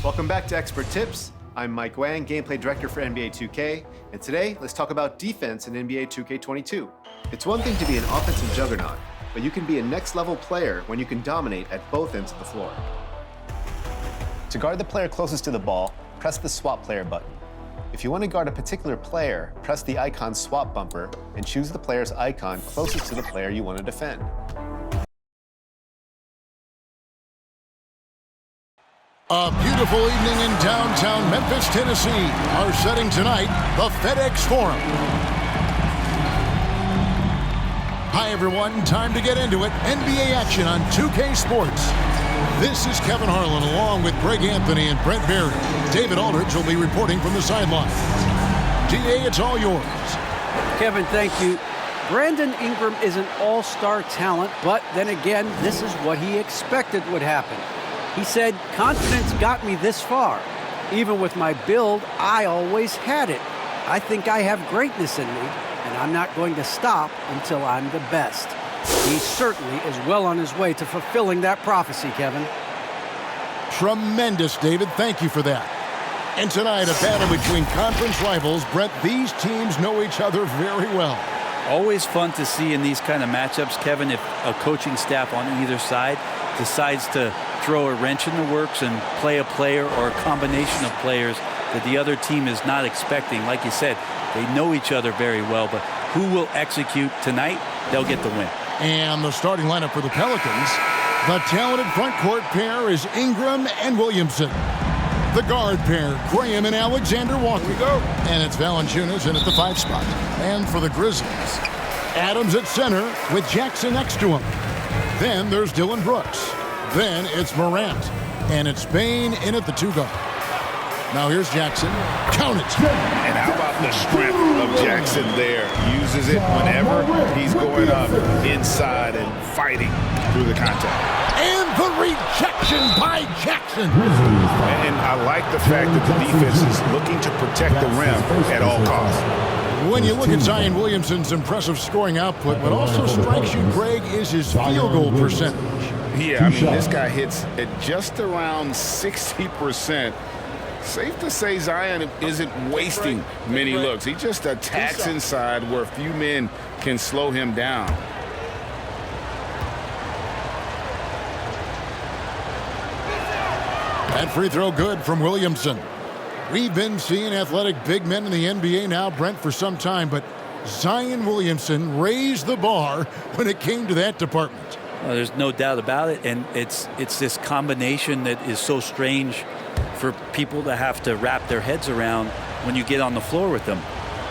Welcome back to Expert Tips. I'm Mike Wang, Gameplay Director for NBA 2K, and today let's talk about defense in NBA 2K22. It's one thing to be an offensive juggernaut, but you can be a next-level player when you can dominate at both ends of the floor. To guard the player closest to the ball, press the Swap Player button. If you want to guard a particular player, press the icon swap bumper and choose the player's icon closest to the player you want to defend. A beautiful evening in downtown Memphis, Tennessee. Our setting tonight, the FedEx Forum. Hi, everyone. Time to get into it. NBA action on 2K Sports. This is Kevin Harlan along with Greg Anthony and Brent Barry. David Aldridge will be reporting from the sideline. DA, it's all yours. Kevin, thank you. Brandon Ingram is an all-star talent, but then again, this is what he expected would happen. He said, confidence got me this far. Even with my build, I always had it. I think I have greatness in me, and I'm not going to stop until I'm the best. He certainly is well on his way to fulfilling that prophecy, Kevin. Tremendous, David. Thank you for that. And tonight, a battle between conference rivals. Brett, these teams know each other very well. Always fun to see in these kind of matchups, Kevin, if a coaching staff on either side decides to throw a wrench in the works and play a player or a combination of players that the other team is not expecting. Like you said, they know each other very well, but who will execute tonight, they'll get the win. And the starting lineup for the Pelicans, the talented front court pair is Ingram and Williamson. The guard pair, Graham and Alexander Walker. Here we go. And it's Valanciunas in at the 5 spot. And for the Grizzlies, Adams at center with Jackson next to him. Then there's Dylan Brooks. Then it's Morant. And it's Bane in at the 2 guard. Now here's Jackson. Count it. And how about the strength of Jackson there? Uses it whenever he's going up inside and fighting through the contact. And the rejection by Jackson. And I like the fact that the defense is looking to protect the rim at all costs. When you look at Zion Williamson's impressive scoring output, what also strikes you, Greg, is his field goal percentage. Yeah, I mean, this guy hits at just around 60%. Safe to say Zion isn't wasting many looks. He just attacks inside where few men can slow him down. That free throw good from Williamson. We've been seeing athletic big men in the NBA now, Brent, for some time, but Zion Williamson raised the bar when it came to that department. Well, there's no doubt about it, and it's this combination that is so strange for people to have to wrap their heads around when you get on the floor with them.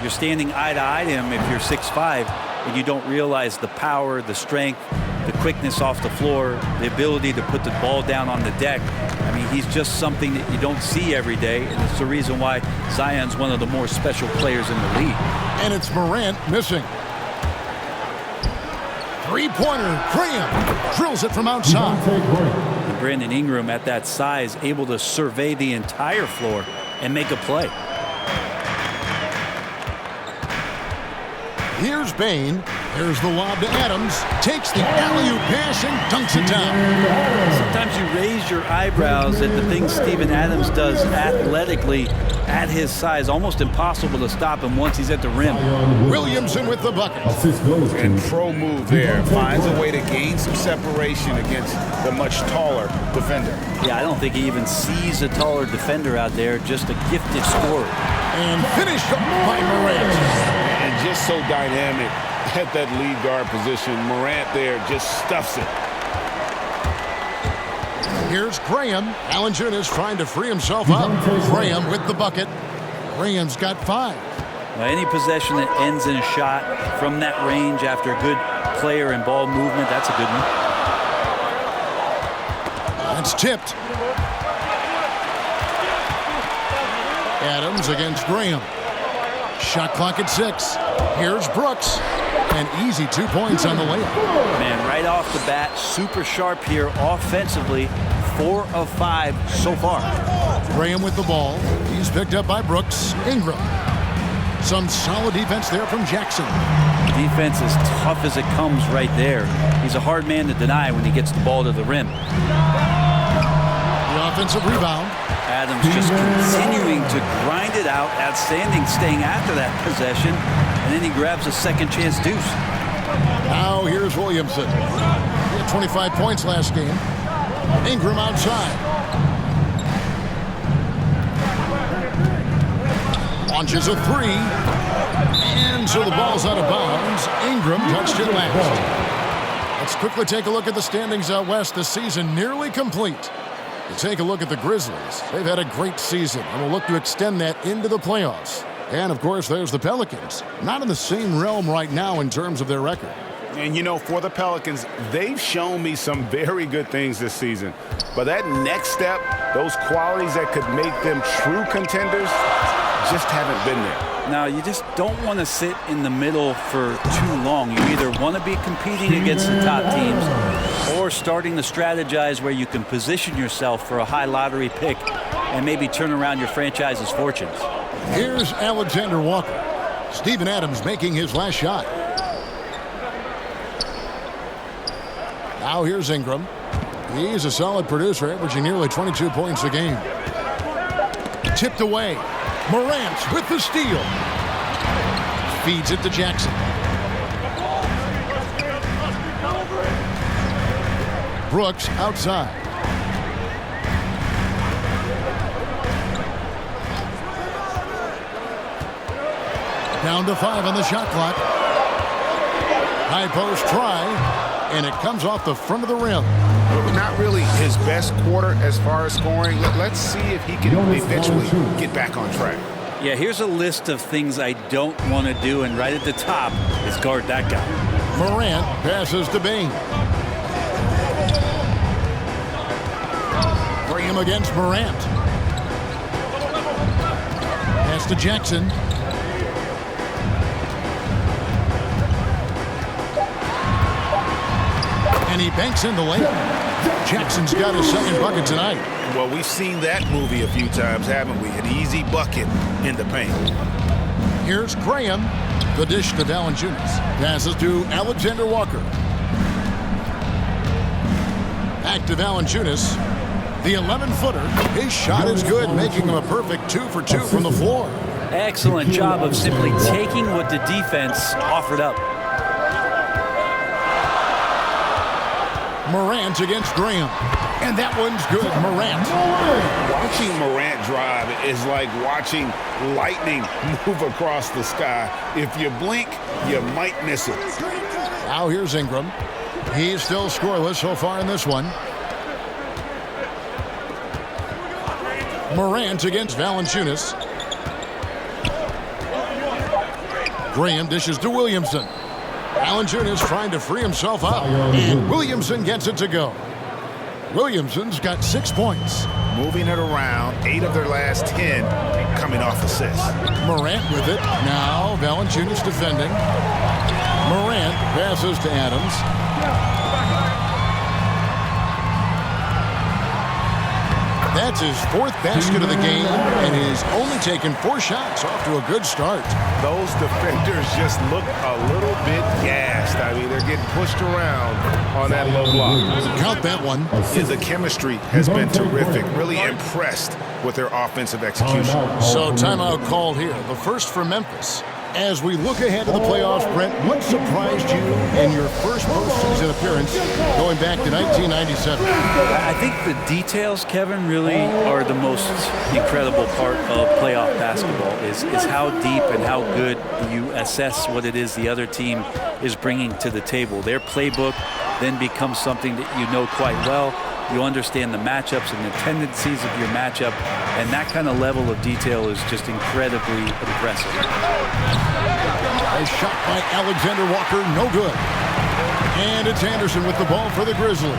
You're standing eye to eye to him if you're 6'5", and you don't realize the power, the strength, the quickness off the floor, the ability to put the ball down on the deck. I mean, he's just something that you don't see every day, and it's the reason why Zion's one of the more special players in the league. And it's Morant missing. Three-pointer, Graham drills it from outside. And Brandon Ingram at that size, able to survey the entire floor and make a play. Here's Bane. There's the lob to Adams. Takes the alley-oop pass and dunks it down. Sometimes you raise your eyebrows at the things Steven Adams does athletically at his size. Almost impossible to stop him once he's at the rim. Williamson with the bucket. And pro move there. Finds a way to gain some separation against the much taller defender. Yeah, I don't think he even sees a taller defender out there. Just a gifted scorer. And finished by Morant. And just so dynamic at that lead guard position. Morant there just stuffs it. Here's Graham. Valanciunas trying to free himself up. Graham with the bucket. Graham's got 5. Now, any possession that ends in a shot from that range after good player and ball movement, that's a good one. That's tipped. Adams against Graham. Shot clock at 6. Here's Brooks. An easy 2 points on the layup. Man, right off the bat, super sharp here offensively. 4 of 5 so far. Graham with the ball. He's picked up by Brooks. Ingram. Some solid defense there from Jackson. Defense is tough as it comes right there. He's a hard man to deny when he gets the ball to the rim. The offensive rebound. Adams just continuing to grind it out, outstanding, staying after that possession, and then he grabs a second chance deuce. Now here's Williamson. He had 25 points last game. Ingram outside. Launches a three. And so the ball's out of bounds. Ingram touched it last. Let's quickly take a look at the standings out west. The season nearly complete. You take a look at the Grizzlies. They've had a great season and will look to extend that into the playoffs. And, of course, there's the Pelicans. Not in the same realm right now in terms of their record. And, you know, for the Pelicans, they've shown me some very good things this season. But that next step, those qualities that could make them true contenders, just haven't been there. Now, you just don't want to sit in the middle for too long. You either want to be competing against the top teams or starting to strategize where you can position yourself for a high lottery pick and maybe turn around your franchise's fortunes. Here's Alexander Walker. Steven Adams making his last shot. Now here's Ingram. He's a solid producer, averaging nearly 22 points a game. Tipped away. Morant with the steal. Feeds it to Jackson. Brooks outside. Down to 5 on the shot clock. High post try, and it comes off the front of the rim. Not really his best quarter as far as scoring. Let's see if he can eventually get back on track. Yeah, here's a list of things I don't want to do, and right at the top is guard that guy. Morant passes to Bain. Graham against Morant. Pass to Jackson. And he banks in the layup. Jackson's got his second bucket tonight. Well, we've seen that movie a few times, haven't we? An easy bucket in the paint. Here's Graham. The dish to Valanciunas. Passes to Alexander Walker. Back to Valanciunas. The 11-footer. His shot is good, making him a perfect 2 for 2 from the floor. Excellent job of simply taking what the defense offered up. Morant against Graham. And that one's good. Morant. Watching Morant drive is like watching lightning move across the sky. If you blink, you might miss it. Now here's Ingram. He's still scoreless so far in this one. Morant against Valanciunas. Graham dishes to Williamson. Valanciunas trying to free himself up. And Williamson gets it to go. Williamson's got 6 points. Moving it around, 8 of their last 10 coming off assists. Morant with it. Now Valanciunas defending. Morant passes to Adams. That's his 4th basket of the game, and he's only taken 4 shots. Off to a good start. Those defenders just look a little bit gassed. I mean, they're getting pushed around on that low block. Count that one. Yeah, the chemistry has been terrific. Really impressed with their offensive execution. So timeout called here. The first for Memphis. As we look ahead to the playoffs, Brent, what surprised you in your first postseason appearance going back to 1997? I think the details, Kevin, really are the most incredible part of playoff basketball is how deep and how good you assess what it is the other team is bringing to the table. Their playbook then becomes something that you know quite well. You understand the matchups and the tendencies of your matchup, and that kind of level of detail is just incredibly impressive. A shot by Alexander Walker, no good. And it's Anderson with the ball for the Grizzlies.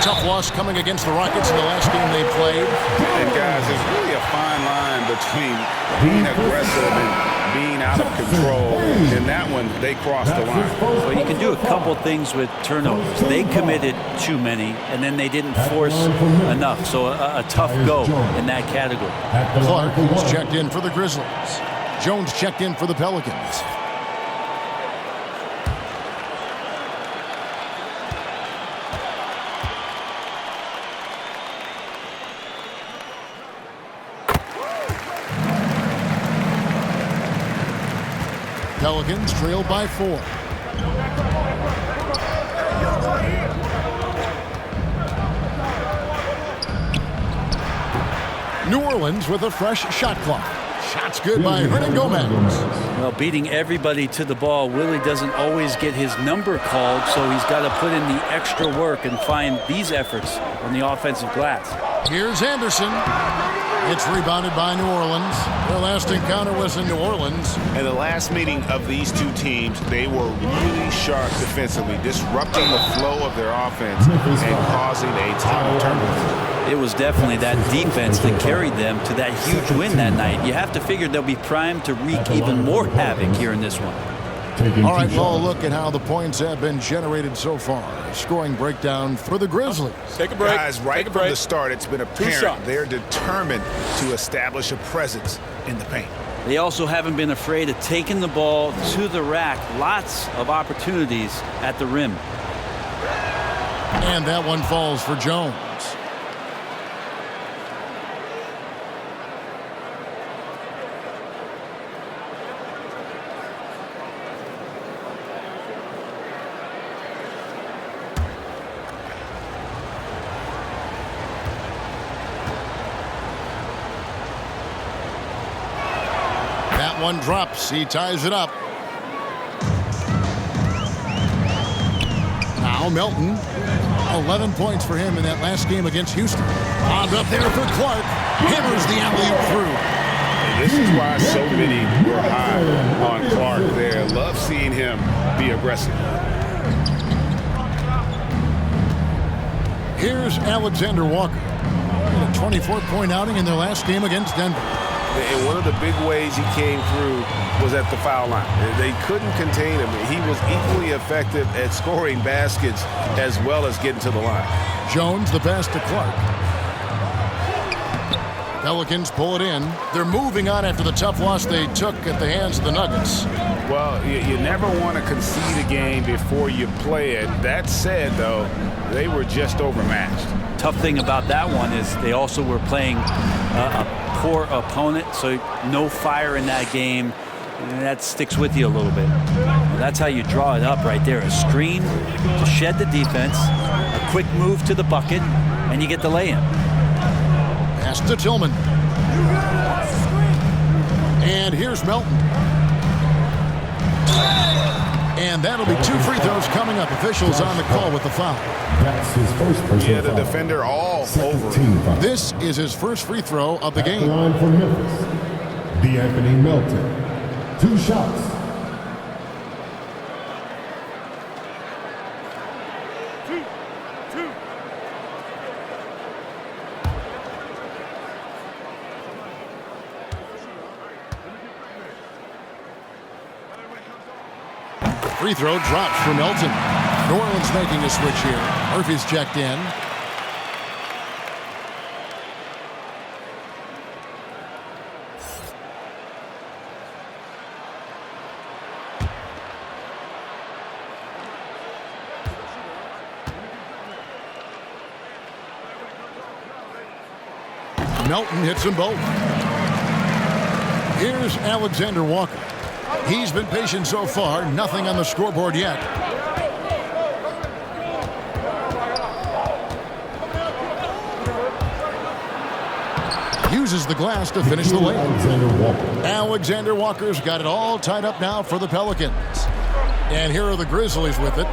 Tough loss coming against the Rockets in the last game they played. And guys, there's really a fine line between being aggressive and being out of control. In that one, they crossed the line. Well, you can do a couple things with turnovers. They committed too many, and then they didn't force enough. So a tough go in that category. Clark is checked in for the Grizzlies. Jones checked in for the Pelicans. Pelicans trail by 4. New Orleans with a fresh shot clock. Shots good by Hernan Gomez. Well, beating everybody to the ball, Willie doesn't always get his number called, so he's got to put in the extra work and find these efforts on the offensive glass. Here's Anderson. It's rebounded by New Orleans. Their last encounter was in New Orleans. And the last meeting of these two teams, they were really sharp defensively, disrupting the flow of their offense and causing a ton of turnovers. It was definitely that defense that carried them to that huge win that night. You have to figure they'll be primed to wreak even more havoc here in this one. All right, well, look at how the points have been generated so far. A scoring breakdown for the Grizzlies. Take a break. Guys, right from the start, it's been apparent they're determined to establish a presence in the paint. They also haven't been afraid of taking the ball to the rack. Lots of opportunities at the rim. And that one falls for Jones. One drops. He ties it up. Now Melton. 11 points for him in that last game against Houston. Bombed up there for Clark. Hammers the alley-oop through. And this is why so many were high on Clark there. Love seeing him be aggressive. Here's Alexander Walker. A 24-point outing in their last game against Denver. And one of the big ways he came through was at the foul line. They couldn't contain him. He was equally effective at scoring baskets as well as getting to the line. Jones, the pass to Clark. Pelicans pull it in. They're moving on after the tough loss they took at the hands of the Nuggets. Well, you never want to concede a game before you play it. That said, though, they were just overmatched. Tough thing about that one is they also were playing a poor opponent, so no fire in that game, and that sticks with you a little bit. Well, that's how you draw it up right there. A screen to shed the defense, a quick move to the bucket, and you get the lay-in. Pass to Tillman. And here's Melton. And that'll be 2 free throws coming up. Officials on the call with the foul. That's his first personal Yeah, the foul. defender all over. This is his first free throw of the game. Line for Memphis, D'Anthony Melton. 2 shots. Free throw drops for Melton. New Orleans making a switch here. Murphy's checked in. Melton hits them both. Here's Alexander Walker. He's been patient so far. Nothing on the scoreboard yet. Uses the glass to finish the lane. Alexander Walker's got it all tied up now for the Pelicans. And here are the Grizzlies with it.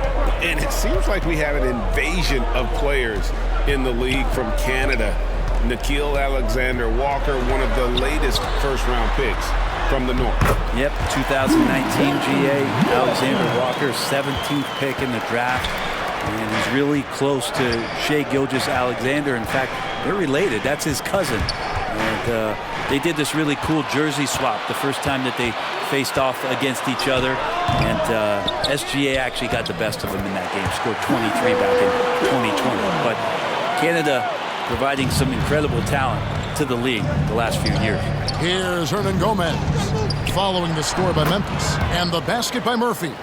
And it seems like we have an invasion of players in the league from Canada. Nickeil Alexander-Walker, one of the latest first-round picks from the North. Yep, 2019 GA. Alexander Walker, 17th pick in the draft. And he's really close to Shai Gilgeous-Alexander. In fact, they're related. That's his cousin. And they did this really cool jersey swap the first time that they faced off against each other. And SGA actually got the best of him in that game. Scored 23 back in 2020. But Canada providing some incredible talent to the league the last few years. Here's Hernan Gomez following the score by Memphis. And the basket by Murphy.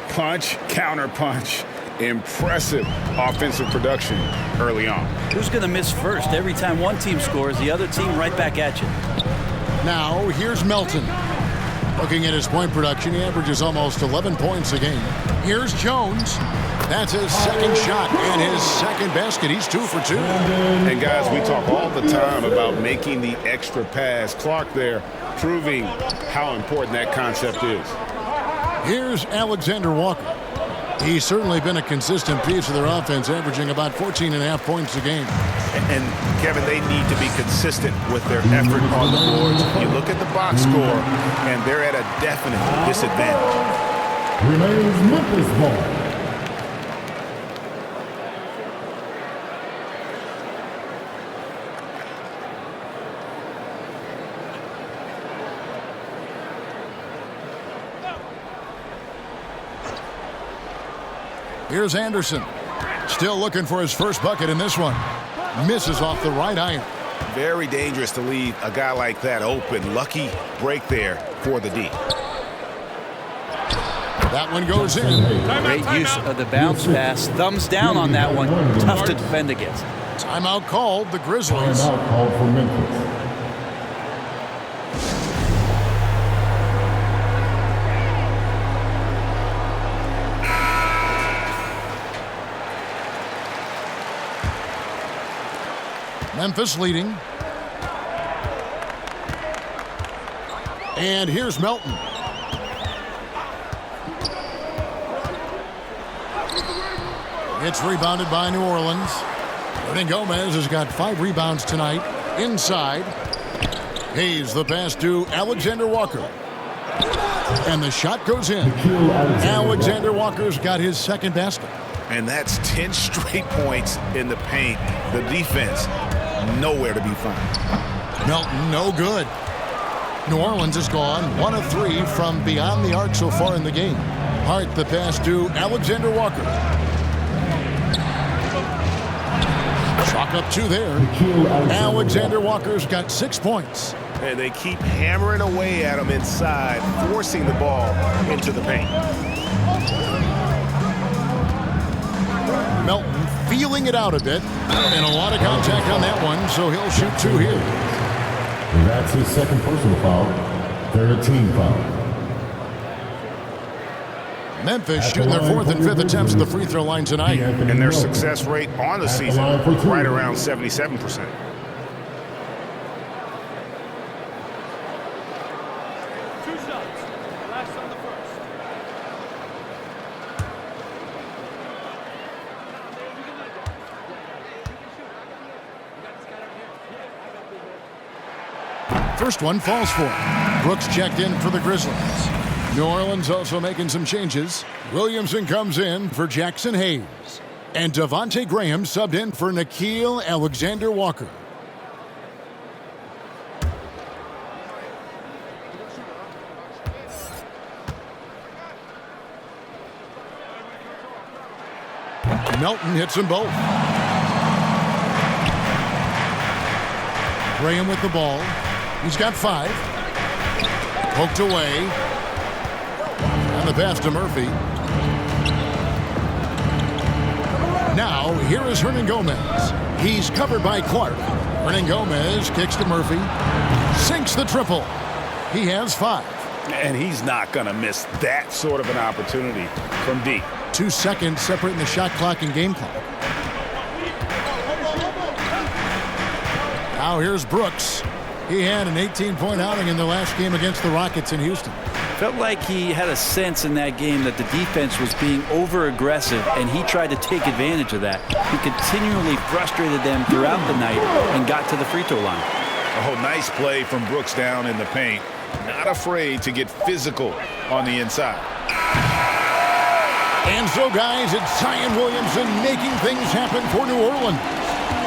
Punch, counter punch. Impressive offensive production early on. Who's going to miss first? Every time one team scores, the other team right back at you. Now here's Melton. Looking at his point production, he averages almost 11 points a game. Here's Jones. That's his second shot and his second basket. He's 2 for 2. And guys, we talk all the time about making the extra pass. Clark there proving how important that concept is. Here's Alexander Walker. He's certainly been a consistent piece of their offense, averaging about 14.5 points a game. And, Kevin, they need to be consistent with their effort on the boards. You look at the box score, and they're at a definite disadvantage. Remains Memphis ball. Here's Anderson. Still looking for his first bucket in this one. Misses off the right iron. Very dangerous to leave a guy like that open. Lucky break there for the D. That one goes in. Great use of the bounce pass. Thumbs down on that one. Tough to defend against. Timeout called, the Grizzlies. Timeout called for Memphis. Memphis leading. And here's Melton. It's rebounded by New Orleans. Jaron Gomez has got 5 rebounds tonight. Inside. Hayes the pass to Alexander Walker. And the shot goes in. Alexander Walker's got his second basket. And that's 10 straight points in the paint. The defense, nowhere to be found. Melton, no good. New Orleans has gone 1 of 3 from beyond the arc so far in the game. Hart the pass to Alexander Walker. Chalk up 2 there. Alexander Walker's got 6 points. And they keep hammering away at him inside, forcing the ball into the paint. Melton feeling it out a bit. And a lot of contact on that one, so he'll shoot 2 here. That's his second personal foul. Third team foul. Memphis shooting their 4th and 5th attempts at the free throw line tonight. And their success rate on the season, right around 77%. First one falls for him. Brooks checked in for the Grizzlies. New Orleans also making some changes. Williamson comes in for Jackson Hayes. And Devontae Graham subbed in for Nickeil Alexander-Walker. Melton hits them both. Graham with the ball. He's got 5. Poked away. And the pass to Murphy. Now, here is Jaron Gomez. He's covered by Clark. Jaron Gomez kicks to Murphy. Sinks the triple. He has 5. And he's not going to miss that sort of an opportunity from deep. 2 seconds separating the shot clock and game clock. Now here's Brooks. He had an 18-point outing in the last game against the Rockets in Houston. Felt like he had a sense in that game that the defense was being over-aggressive, and he tried to take advantage of that. He continually frustrated them throughout the night and got to the free throw line. Oh, nice play from Brooks down in the paint. Not afraid to get physical on the inside. And so, guys, it's Zion Williamson making things happen for New Orleans.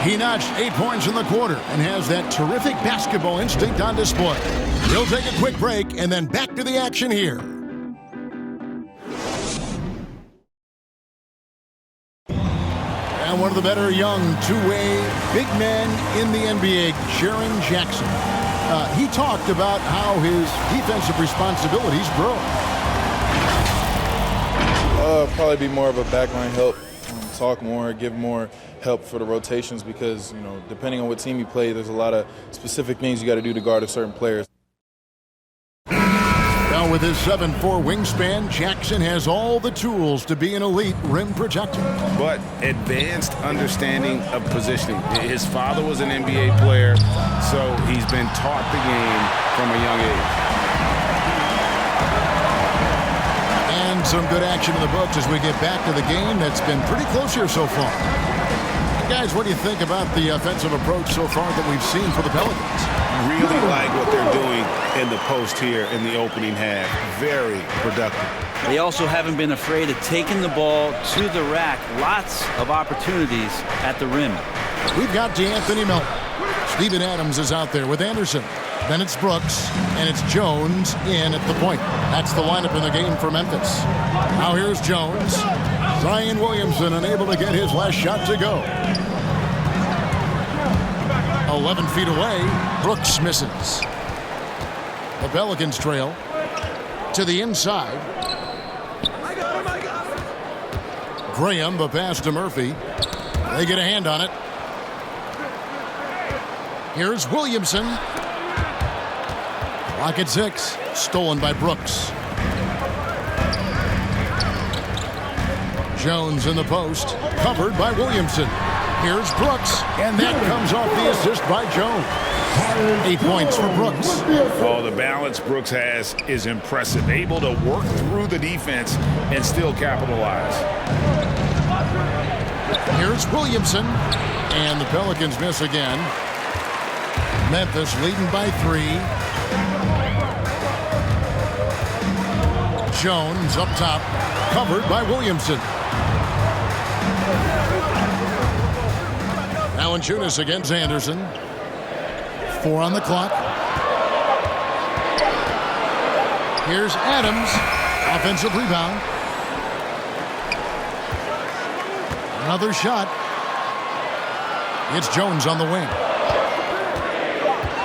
He notched 8 points in the quarter and has that terrific basketball instinct on display. He'll take a quick break and then back to the action here. And one of the better young two-way big men in the NBA, Jaron Jackson. He talked about how his defensive responsibilities grow. Probably be more of a backline help, talk more, give more help for the rotations because, you know, depending on what team you play, there's a lot of specific things you got to do to guard a certain player. Well, with his 7'4" wingspan, Jackson has all the tools to be an elite rim protector. But advanced understanding of positioning. His father was an NBA player, so he's been taught the game from a young age. And some good action in the books as we get back to the game that's been pretty close here so far. Guys, what do you think about the offensive approach so far that we've seen for the Pelicans? Really like what they're doing in the post here in the opening half. Very productive. They also haven't been afraid of taking the ball to the rack. Lots of opportunities at the rim. We've got D'Anthony Melton. Steven Adams is out there with Anderson. Then it's Brooks, and it's Jones in at the point. That's the lineup in the game for Memphis. Now here's Jones. Zion Williamson unable to get his last shot to go. 11 feet away, Brooks misses. The Pelicans trail to the inside. Graham, the pass to Murphy. They get a hand on it. Here's Williamson. Clock at 6. Stolen by Brooks. Jones in the post. Covered by Williamson. Here's Brooks. And that comes off the assist by Jones. 8 points for Brooks. Oh, the balance Brooks has is impressive. Able to work through the defense and still capitalize. Here's Williamson. And the Pelicans miss again. Memphis leading by 3. Jones up top, covered by Williamson. Valanciunas against Anderson. 4 on the clock. Here's Adams. Offensive rebound. Another shot. It's Jones on the wing.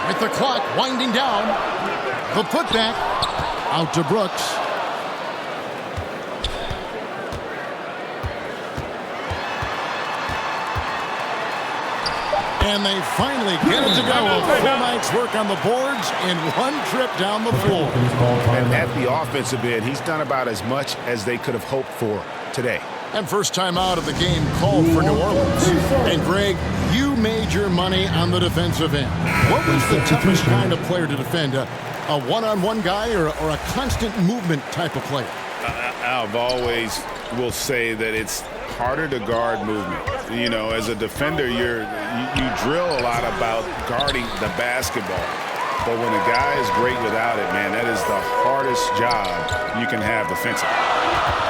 With the clock winding down. The putback out to Brooks. And they finally get it to go. A full night's work on the boards in one trip down the floor. And at the offensive end, he's done about as much as they could have hoped for today. And first time out of the game called for New Orleans. And Greg, you made your money on the defensive end. What was the toughest kind of player to defend? A one-on-one guy or a constant movement type of player? I've always will say that it's harder to guard movement. You know, as a defender, you drill a lot about guarding the basketball. But when a guy is great without it, man, that is the hardest job you can have defensively.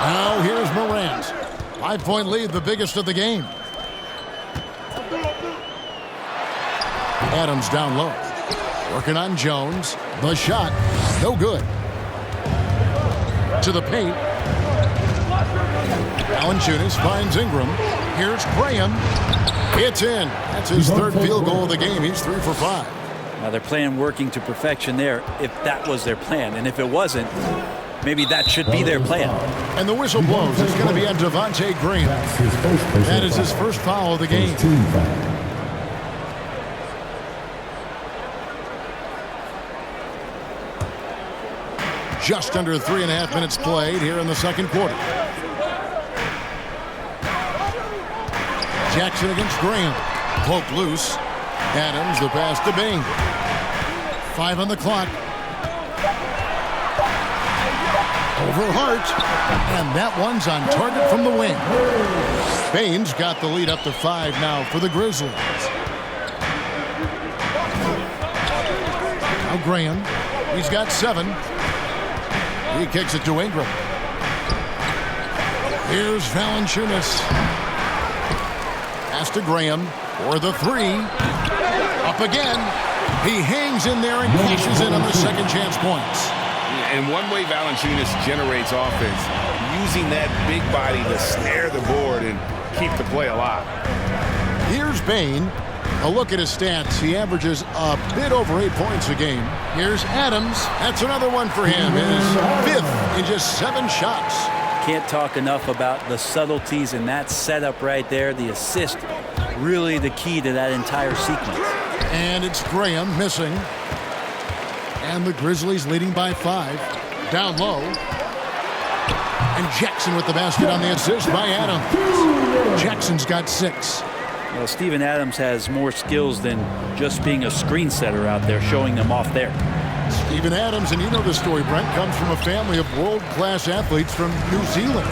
Now here's Morant. 5-point lead, the biggest of the game. Adams down low. Working on Jones. The shot, no good. To the paint. Valanciunas finds Ingram. Here's Graham. It's in. That's his third field goal of the game. He's 3 for 5. Now they're playing working to perfection there if that was their plan. And if it wasn't, maybe that should be their plan. And the whistle blows. It's going to be on Devontae Graham. That is his first foul of the game. Just under 3.5 minutes played here in the second quarter. Jackson against Graham. Poke loose. Adams, the pass to Bing. 5 on the clock. Over Hart. And that one's on target from the wing. Baines got the lead up to 5 now for the Grizzlies. Now Graham. He's got 7. He kicks it to Ingram. Here's Valanciunas. Pass to Graham for the 3. Up again. He hangs in there and cashes in on the second chance points. And one way Valanciunas generates offense, using that big body to snare the board and keep the play alive. Here's Bane. A look at his stats. He averages a bit over 8 points a game. Here's Adams. That's another one for him. His 5th in just 7 shots. Can't talk enough about the subtleties in that setup right there. The assist, really the key to that entire sequence. And it's Graham missing. And the Grizzlies leading by 5. Down low. And Jackson with the basket on the assist by Adams. Jackson's got 6. Well, Steven Adams has more skills than just being a screen setter out there, showing them off there. Steven Adams, and you know the story, Brent, comes from a family of world-class athletes from New Zealand.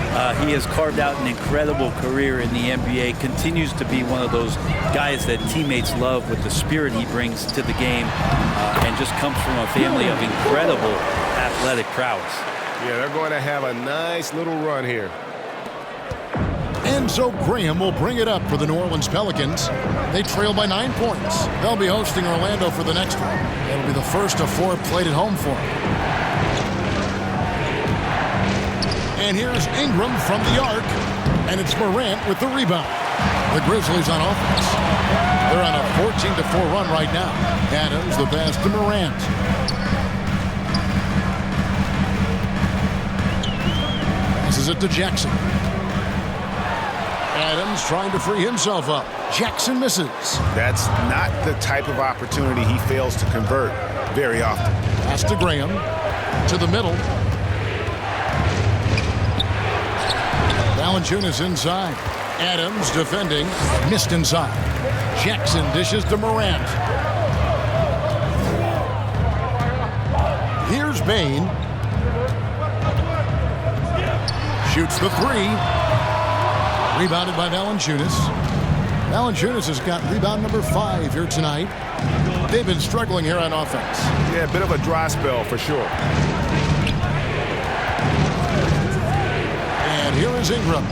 He has carved out an incredible career in the NBA, continues to be one of those guys that teammates love with the spirit he brings to the game, and just comes from a family of incredible athletic prowess. Yeah, they're going to have a nice little run here. And so Graham will bring it up for the New Orleans Pelicans. They trail by 9 points. They'll be hosting Orlando for the next one. It'll be the first of 4 played at home for them. And here's Ingram from the arc. And it's Morant with the rebound. The Grizzlies on offense. They're on a 14-4 run right now. Adams the pass to Morant. Passes it to Jackson. Adams trying to free himself up. Jackson misses. That's not the type of opportunity he fails to convert very often. Pass to Graham. To the middle. Valanciunas inside. Adams defending. Missed inside. Jackson dishes to Morant. Here's Bain. Shoots the 3. Rebounded by Valanciunas. Valanciunas has got rebound number 5 here tonight. They've been struggling here on offense. Yeah, a bit of a dry spell for sure. And here is Ingram.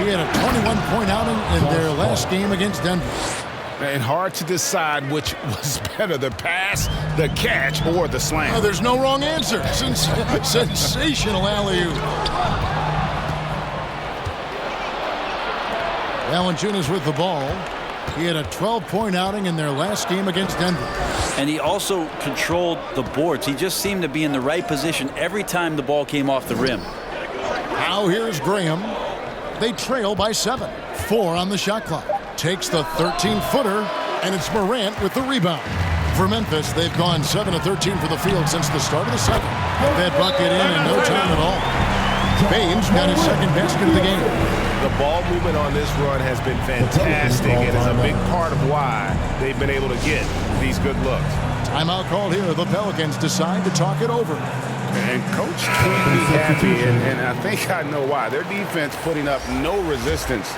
He had a 21-point outing in their last game against Denver. And hard to decide which was better, the pass, the catch, or the slam. Oh, there's no wrong answer. Sensational alley-oop. Valanciunas with the ball. He had a 12-point outing in their last game against Denver. And he also controlled the boards. He just seemed to be in the right position every time the ball came off the rim. Now here's Graham. They trail by 7. 4 on the shot clock. Takes the 13-footer, and it's Morant with the rebound. For Memphis, they've gone 7 of 13 for the field since the start of the second. That bucket in no time at all. Baines got his second basket of the game. The ball movement on this run has been fantastic and is a big part of why they've been able to get these good looks. Timeout called here. The Pelicans decide to talk it over. And Coach can't be happy, and I think I know why. Their defense putting up no resistance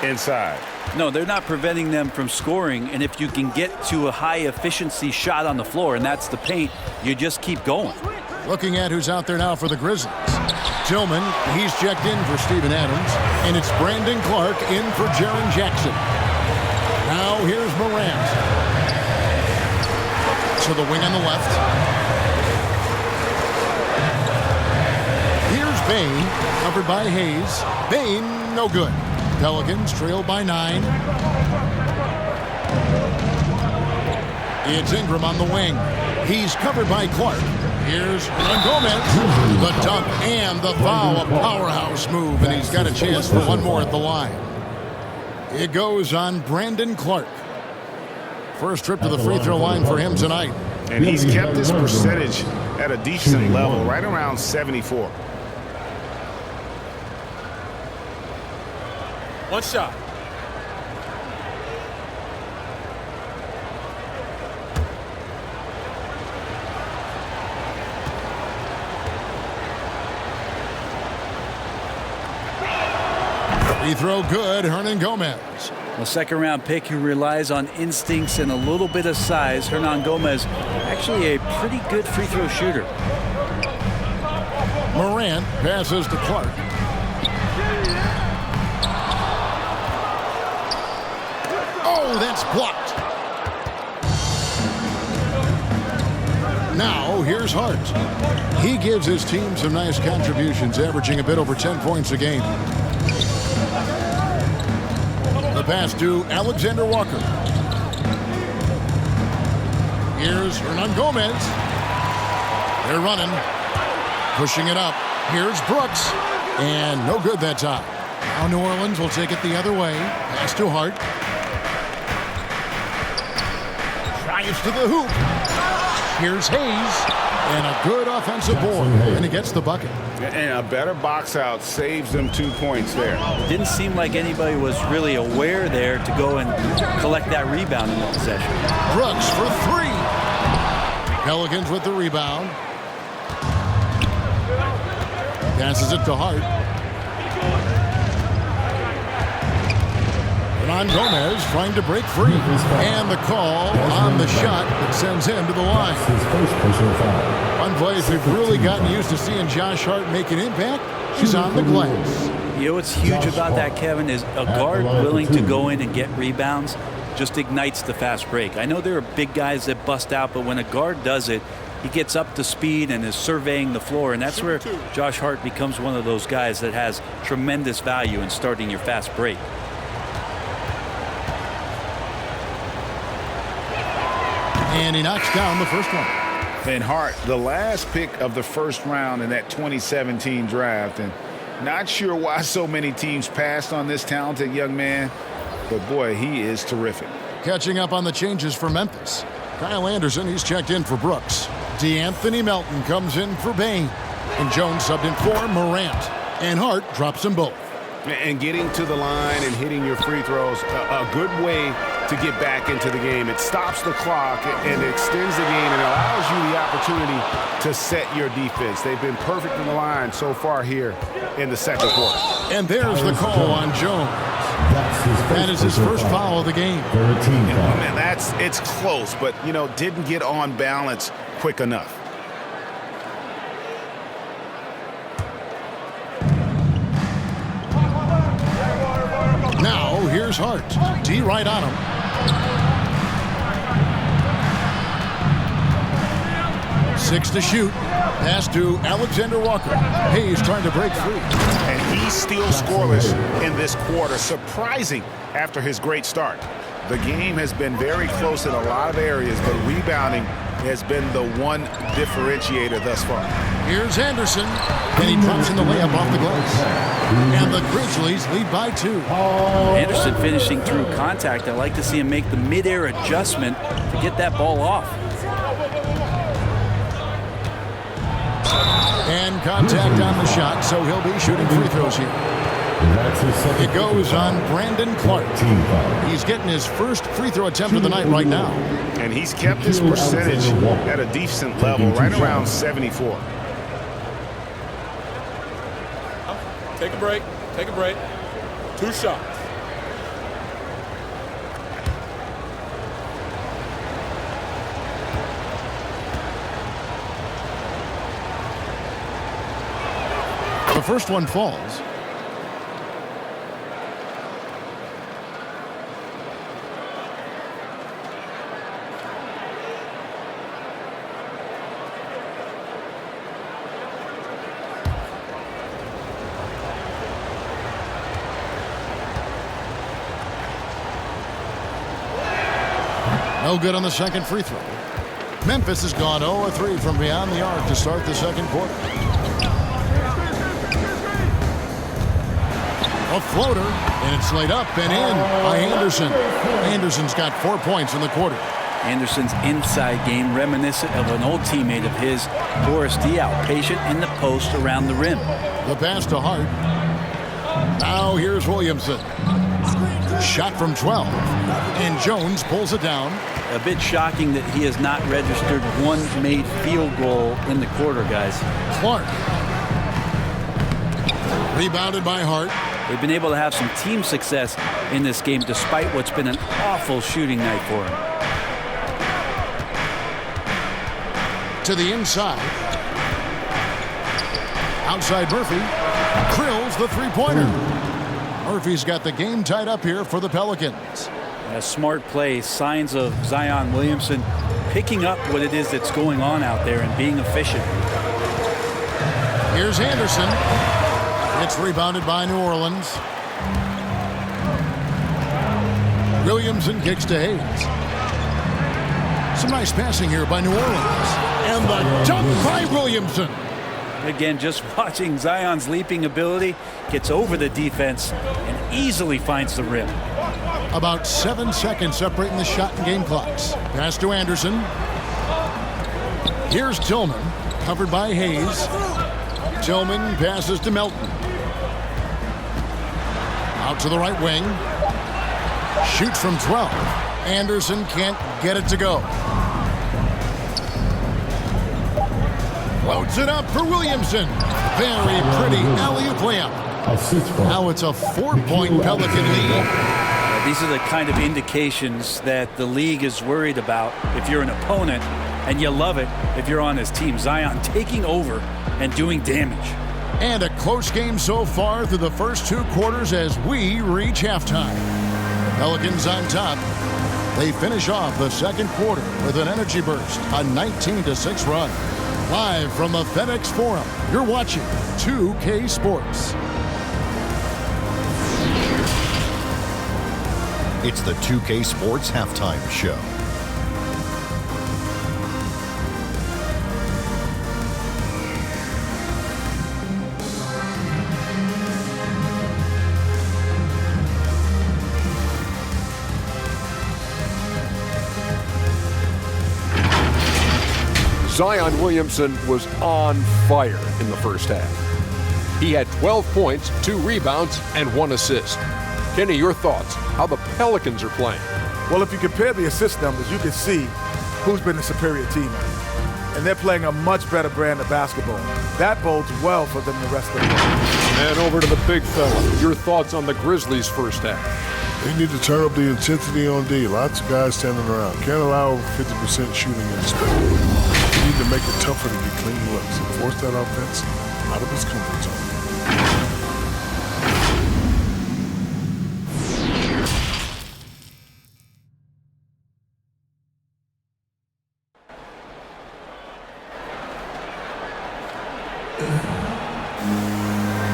inside. No, they're not preventing them from scoring, and if you can get to a high-efficiency shot on the floor, and that's the paint, you just keep going. Looking at who's out there now for the Grizzlies. Tillman, he's checked in for Steven Adams, and it's Brandon Clark in for Jaron Jackson. Now here's Morant. To the wing on the left. Here's Bain, covered by Hayes. Bain, no good. Pelicans trail by 9. It's Ingram on the wing. He's covered by Clark. Here's Gomez. The dunk and the foul. A powerhouse move, and he's got a chance for one more at the line. It goes on Brandon Clark. First trip to the free throw line for him tonight. And he's kept his percentage at a decent level, right around 74. One shot. Free throw good, Hernan Gomez. A second-round pick who relies on instincts and a little bit of size. Hernan Gomez, actually a pretty good free throw shooter. Morant passes to Clark. Oh, that's blocked. Now, here's Hart. He gives his team some nice contributions, averaging a bit over 10 points a game. The pass to Alexander Walker. Here's Hernan Gomez. They're running. Pushing it up. Here's Brooks. And no good that time. Now New Orleans will take it the other way. Pass to Hart. Drives to the hoop. Here's Hayes. And a good offensive board, and he gets the bucket. And a better box out saves them 2 points there. It didn't seem like anybody was really aware there to go and collect that rebound in the possession. Brooks for 3. Pelicans with the rebound. Passes it to Hart. Ron Gomez trying to break free. And the call on the shot that sends him to the line. One place we've really gotten used to seeing Josh Hart make an impact. He's on the glass. You know what's huge about that, Kevin, is a guard willing to go in and get rebounds just ignites the fast break. I know there are big guys that bust out, but when a guard does it, he gets up to speed and is surveying the floor, and that's where Josh Hart becomes one of those guys that has tremendous value in starting your fast break. And he knocks down the first one. And Hart, the last pick of the first round in that 2017 draft, and not sure why so many teams passed on this talented young man, but boy, he is terrific. Catching up on the changes for Memphis. Kyle Anderson, he's checked in for Brooks. DeAnthony Melton comes in for Bain. And Jones subbed in for Morant. And Hart drops them both. And getting to the line and hitting your free throws, a good way to get back into the game. It stops the clock and it extends the game and allows you the opportunity to set your defense. They've been perfect in the line so far here in the second quarter. And there's the call on Jones. That is his first foul of the game. And it's close, but, didn't get on balance quick enough. Now, here's Hart. D right on him. Six to shoot. Pass to Alexander Walker. Hayes trying to break free. And he's still scoreless in this quarter. Surprising after his great start. The game has been very close in a lot of areas, but rebounding has been the one differentiator thus far. Here's Anderson, and he drops in the layup off the glass. And the Grizzlies lead by 2. Anderson finishing through contact. I like to see him make the mid-air adjustment to get that ball off. And contact on the shot, so he'll be shooting free throws here. It goes on Brandon Clark. He's getting his first free throw attempt of the night right now. And he's kept his percentage at a decent level, right around 74. Take a break. Take a break. 2 shots. The first one falls. No good on the second free throw. Memphis has gone 0-3 from beyond the arc to start the second quarter. A floater, and it's laid up and in by Anderson. Anderson's got 4 points in the quarter. Anderson's inside game reminiscent of an old teammate of his, Boris Diaw, patient in the post around the rim. The pass to Hart. Now here's Williamson. Shot from 12, and Jones pulls it down. A bit shocking that he has not registered one made field goal in the quarter, guys. Clark. Rebounded by Hart. They've been able to have some team success in this game despite what's been an awful shooting night for him. To the inside. Outside Murphy. Drills the three-pointer. Murphy's got the game tied up here for the Pelicans. A smart play, signs of Zion Williamson picking up what it is that's going on out there and being efficient. Here's Anderson. It's rebounded by New Orleans. Williamson kicks to Hayes. Some nice passing here by New Orleans. And the dunk by Williamson. Again, just watching Zion's leaping ability, gets over the defense and easily finds the rim. About 7 seconds separating the shot and game clocks. Pass to Anderson. Here's Tillman, covered by Hayes. Tillman passes to Melton. Out to the right wing. Shoots from 12. Anderson can't get it to go. Loads it up for Williamson. Very pretty alley-oop layup. Now it's a 4-point Pelican lead. These are the kind of indications that the league is worried about if you're an opponent, and you love it if you're on his team. Zion taking over and doing damage. And a close game so far through the first 2 quarters as we reach halftime. Pelicans on top. They finish off the second quarter with an energy burst, a 19-6 run. Live from the FedEx Forum, you're watching 2K Sports. It's the 2K Sports Halftime Show. Zion Williamson was on fire in the first half. He had 12 points, 2 rebounds, and 1 assist. Kenny, your thoughts? How the Pelicans are playing? Well, if you compare the assist numbers, you can see who's been the superior team. And they're playing a much better brand of basketball. That bodes well for them the rest of the way. And over to the big fella. Your thoughts on the Grizzlies' first half? They need to turn up the intensity on D. Lots of guys standing around. Can't allow over 50% shooting in this game. They need to make it tougher to get clean looks and force that offense out of his comfort zone.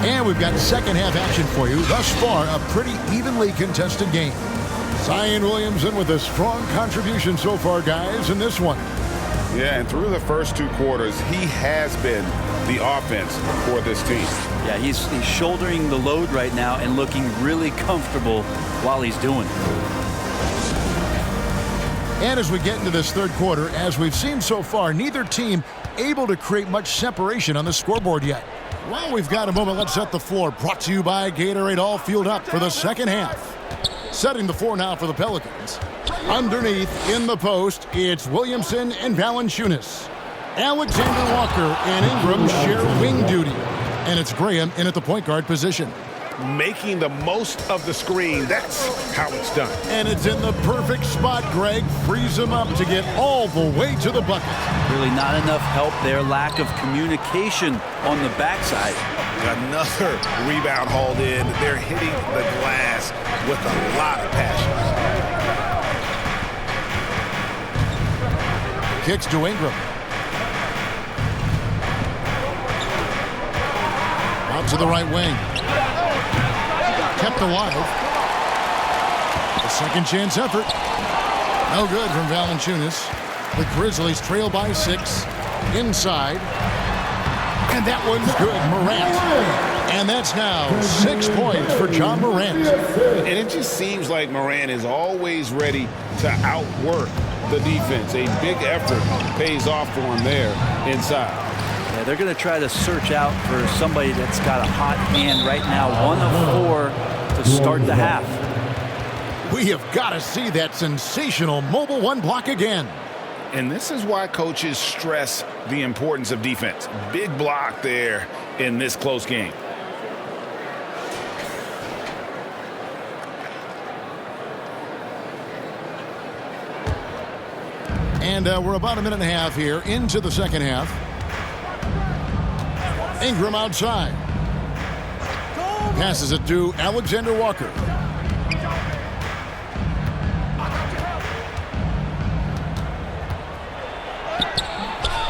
And we've got second half action for you. Thus far, a pretty evenly contested game. Zion Williamson with a strong contribution so far, guys, in this one. Yeah, and through the first 2 quarters, he has been the offense for this team. Yeah, he's shouldering the load right now and looking really comfortable while he's doing it. And as we get into this third quarter, as we've seen so far, neither team able to create much separation on the scoreboard yet. Well, we've got a moment. Let's set the floor. Brought to you by Gatorade, all fueled up for the second half. Setting the floor now for the Pelicans. Underneath, in the post, it's Williamson and Valanciunas. Alexander Walker and Ingram share wing duty. And it's Graham in at the point guard position. Making the most of the screen. That's how it's done. And it's in the perfect spot, Greg. Frees him up to get all the way to the bucket. Really not enough help there. Lack of communication on the backside. Another rebound hauled in. They're hitting the glass with a lot of passion. Kicks to Ingram. Out to the right wing. Kept alive. A second chance effort. No good from Valanciunas. The Grizzlies trail by 6. Inside. And that one's good. Morant. And that's now 6 points for John Morant. And it just seems like Morant is always ready to outwork the defense. A big effort pays off for him there inside. Yeah, they're going to try to search out for somebody that's got a hot hand right now. 1 of 4 to start the half. We have got to see that sensational mobile 1 block again. And this is why coaches stress the importance of defense. Big block there in this close game. And we're about a minute and a half here into the second half. Ingram outside. Passes it to Alexander Walker.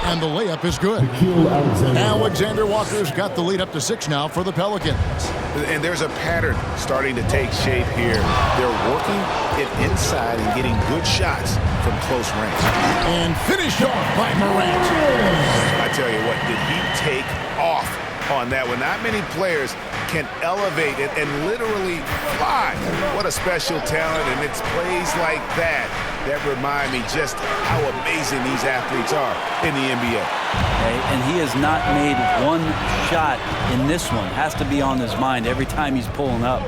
And the layup is good. Alexander Walker's got the lead up to 6 now for the Pelicans. And there's a pattern starting to take shape here. They're working it inside and getting good shots from close range. And finished off by Morant. I tell you what, did he take off on that one? Not many players can elevate it and literally fly. What a special talent, and it's plays like that remind me just how amazing these athletes are in the NBA. And he has not made one shot in this one. Has to be on his mind every time he's pulling up.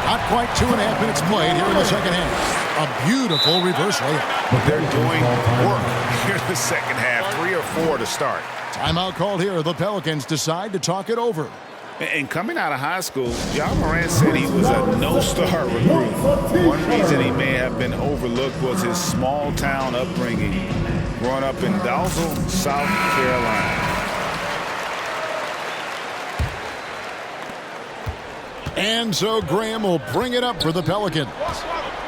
Not quite 2.5 minutes played here in the second half. A beautiful reverse layup. But they're doing work here in the second half. 3 or 4 to start. Timeout called here. The Pelicans decide to talk it over. And coming out of high school, Jaron Morant said he was a no-star recruit. One reason he may have been overlooked was his small-town upbringing, growing up in Dalzell, South Carolina. And so Graham will bring it up for the Pelicans.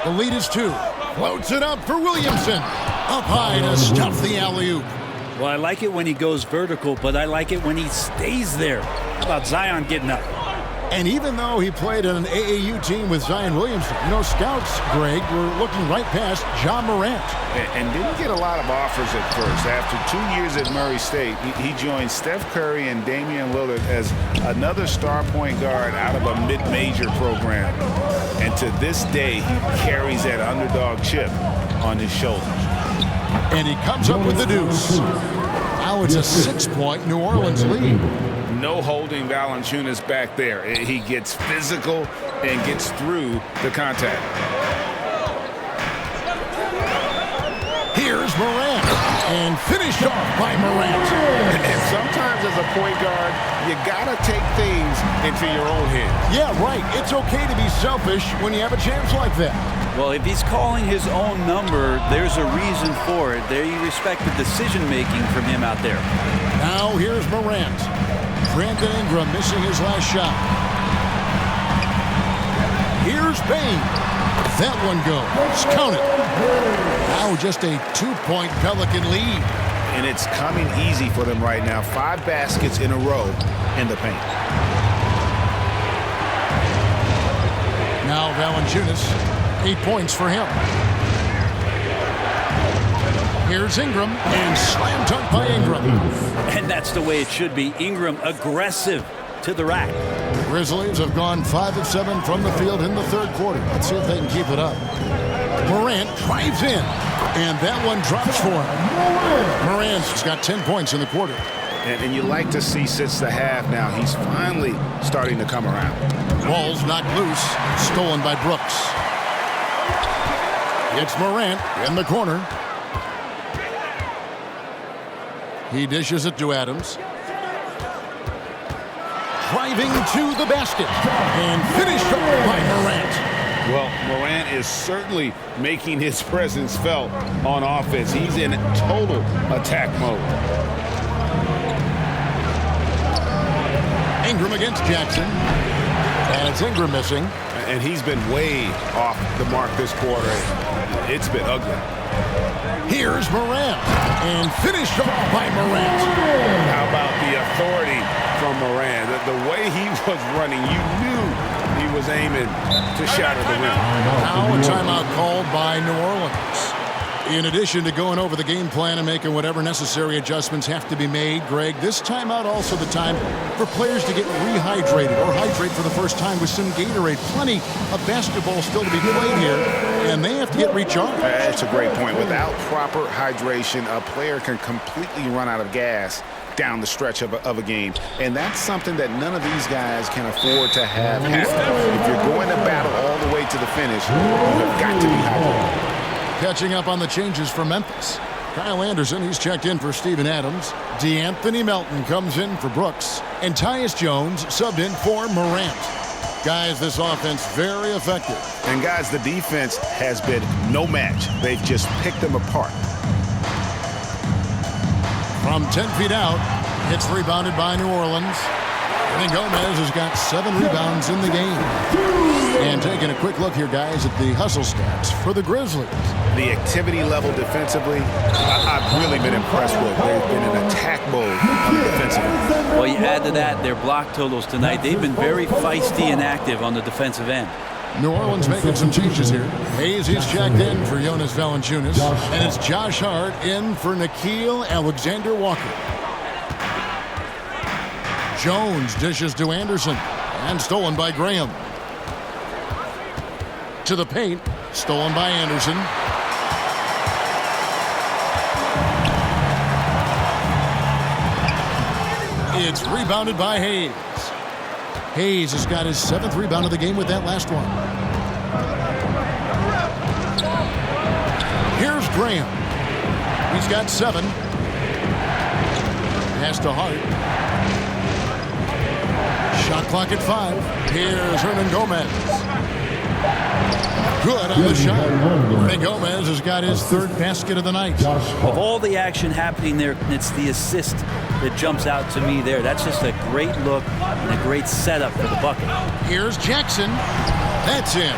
The lead is 2. Floats it up for Williamson. Up high to stuff the alley-oop. Well, I like it when he goes vertical, but I like it when he stays there. How about Zion getting up? And even though he played on an AAU team with Zion Williamson, scouts, Greg, were looking right past John Morant. And didn't get a lot of offers at first. After 2 years at Murray State, he joined Steph Curry and Damian Lillard as another star point guard out of a mid-major program. And to this day, he carries that underdog chip on his shoulders. And he comes up with the deuce. Now it's a 6-point New Orleans lead. No holding Valanciunas back there. He gets physical and gets through the contact. Here's Morant, and finished off by Morant. And sometimes as a point guard, you gotta take things into your own hands. Yeah, right. It's okay to be selfish when you have a chance like that. Well, if he's calling his own number, there's a reason for it. They respect the decision-making from him out there. Now here's Morant. Brandon Ingram missing his last shot. Here's Bain. That one goes. Count it. Now just a 2-point Pelican lead. And it's coming easy for them right now. 5 baskets in a row in the paint. Now Valanciunas, 8 points for him. Here's Ingram, and slam dunk by Ingram. And that's the way it should be. Ingram aggressive to the rack. The Grizzlies have gone 5 of 7 from the field in the third quarter. Let's see if they can keep it up. Morant drives in, and that one drops for him. Morant's got 10 points in the quarter. And you like to see since the half now, he's finally starting to come around. Ball's knocked loose, stolen by Brooks. It's Morant in the corner. He dishes it to Adams. Driving to the basket. And finished off by Morant. Well, Morant is certainly making his presence felt on offense. He's in total attack mode. Ingram against Jackson. And it's Ingram missing. And he's been way off the mark this quarter. It's been ugly. Here's Morant, and finished off by Morant. How about the authority from Morant? The way he was running, you knew he was aiming to shatter the rim. Now a timeout called by New Orleans. In addition to going over the game plan and making whatever necessary adjustments have to be made, Greg, this timeout also the time for players to get rehydrated or hydrate for the first time with some Gatorade. Plenty of basketball still to be played here, and they have to get recharged. That's a great point. Without proper hydration, a player can completely run out of gas down the stretch of a game. And that's something that none of these guys can afford to have happen. If you're going to battle all the way to the finish, you've got to be hydrated. Catching up on the changes for Memphis. Kyle Anderson, he's checked in for Steven Adams. DeAnthony Melton comes in for Brooks. And Tyus Jones subbed in for Morant. Guys, this offense very effective. And guys, the defense has been no match. They've just picked them apart. From 10 feet out, it's rebounded by New Orleans. And Gomez has got 7 rebounds in the game. And taking a quick look here, guys, at the hustle stats for the Grizzlies. The activity level defensively, I've really been impressed with. They've been in attack mode on the defensive end. Well, you add to that their block totals tonight. They've been very feisty and active on the defensive end. New Orleans making some changes here. Hayes is checked in for Jonas Valanciunas. And it's Josh Hart in for Nickeil Alexander-Walker. Jones dishes to Anderson. And stolen by Graham. To the paint. Stolen by Anderson. It's rebounded by Hayes. Hayes has got his 7th rebound of the game with that last one. Here's Graham. He's got 7. Pass to Hart. Shot clock at 5. Here's Hernan Gomez. Good on the shot. And Gomez has got his 3rd basket of the night. Of all the action happening there, it's the assist that jumps out to me there. That's just a great look and a great setup for the bucket. Here's Jackson. That's in.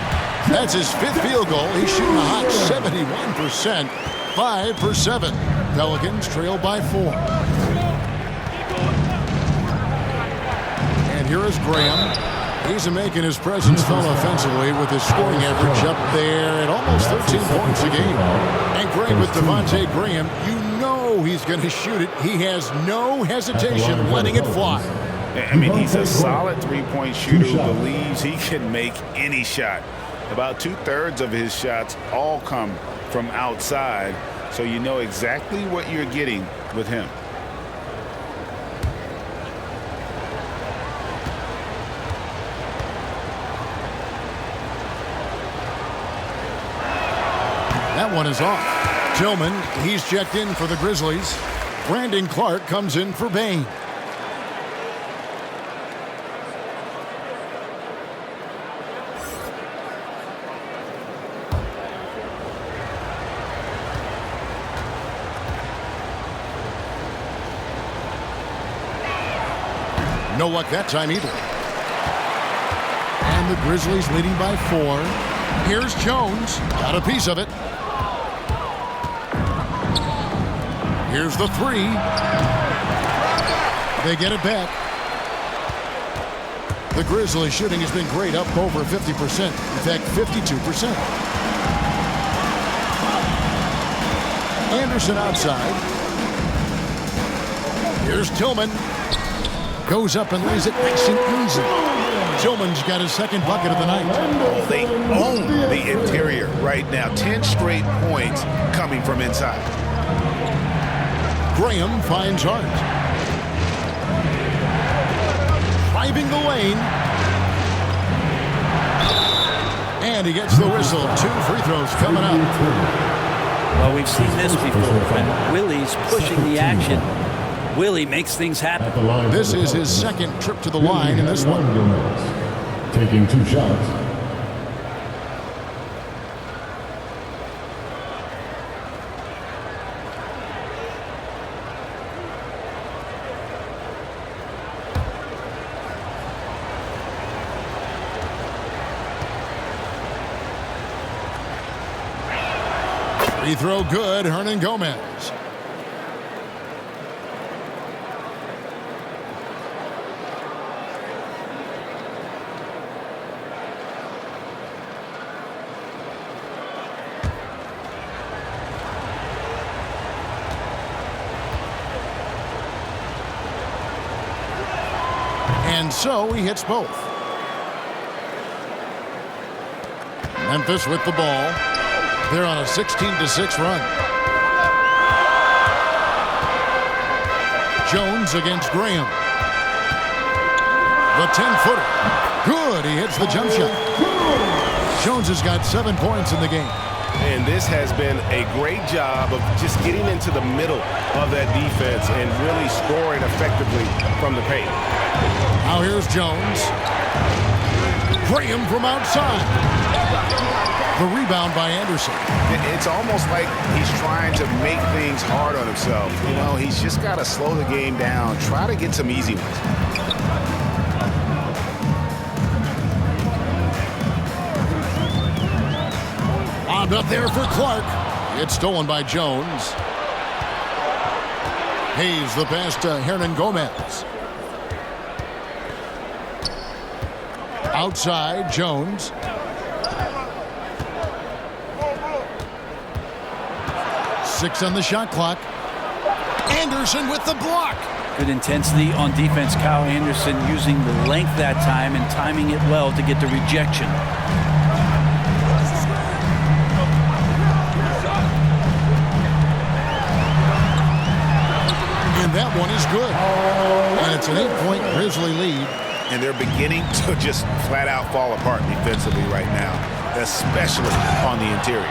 That's his 5th field goal. He's shooting a hot 71%. 5 for 7. Pelicans trail by 4. And here is Graham. He's making his presence felt offensively with his scoring average up there at almost 13 points a game. And Greg with Devontae Graham, you know he's going to shoot it. He has no hesitation letting it fly. I mean, he's a solid 3-point shooter who believes he can make any shot. About 2/3 of his shots all come from outside, so you know exactly what you're getting with him. That one is off. Tillman, he's checked in for the Grizzlies. Brandon Clark comes in for Bain. No luck that time either. And the Grizzlies leading by 4. Here's Jones. Got a piece of it. Here's the 3. They get it back. The Grizzlies shooting has been great, up over 50%. In fact, 52%. Anderson outside. Here's Tillman. Goes up and lays it nice and easy. Tillman's got his 2nd bucket of the night. Oh, they own the interior right now. 10 straight points coming from inside. Graham finds Hart. Driving the lane. And he gets the whistle. 2 free throws coming up. Well, we've seen this before. When Willie's pushing the action, Willie makes things happen. This is his 2nd trip to the line in this one. Taking 2 shots. Free throw good, Hernan Gomez. And so he hits both. Memphis with the ball. They're on a 16-6 run. Jones against Graham. The 10-footer. Good. He hits the jump shot. Jones has got 7 points in the game. And this has been a great job of just getting into the middle of that defense and really scoring effectively from the paint. Now here's Jones. Graham from outside. The rebound by Anderson. It's almost like he's trying to make things hard on himself. You know, he's just got to slow the game down, try to get some easy ones. Lobbed up there for Clark. It's stolen by Jones. Hayes the pass to Hernan Gomez. Outside, Jones. Six on the shot clock. Anderson with the block. Good intensity on defense. Kyle Anderson using the length that time and timing it well to get the rejection. And that one is good. And it's an 8-point Grizzly lead. And they're beginning to just flat out fall apart defensively right now, especially on the interior.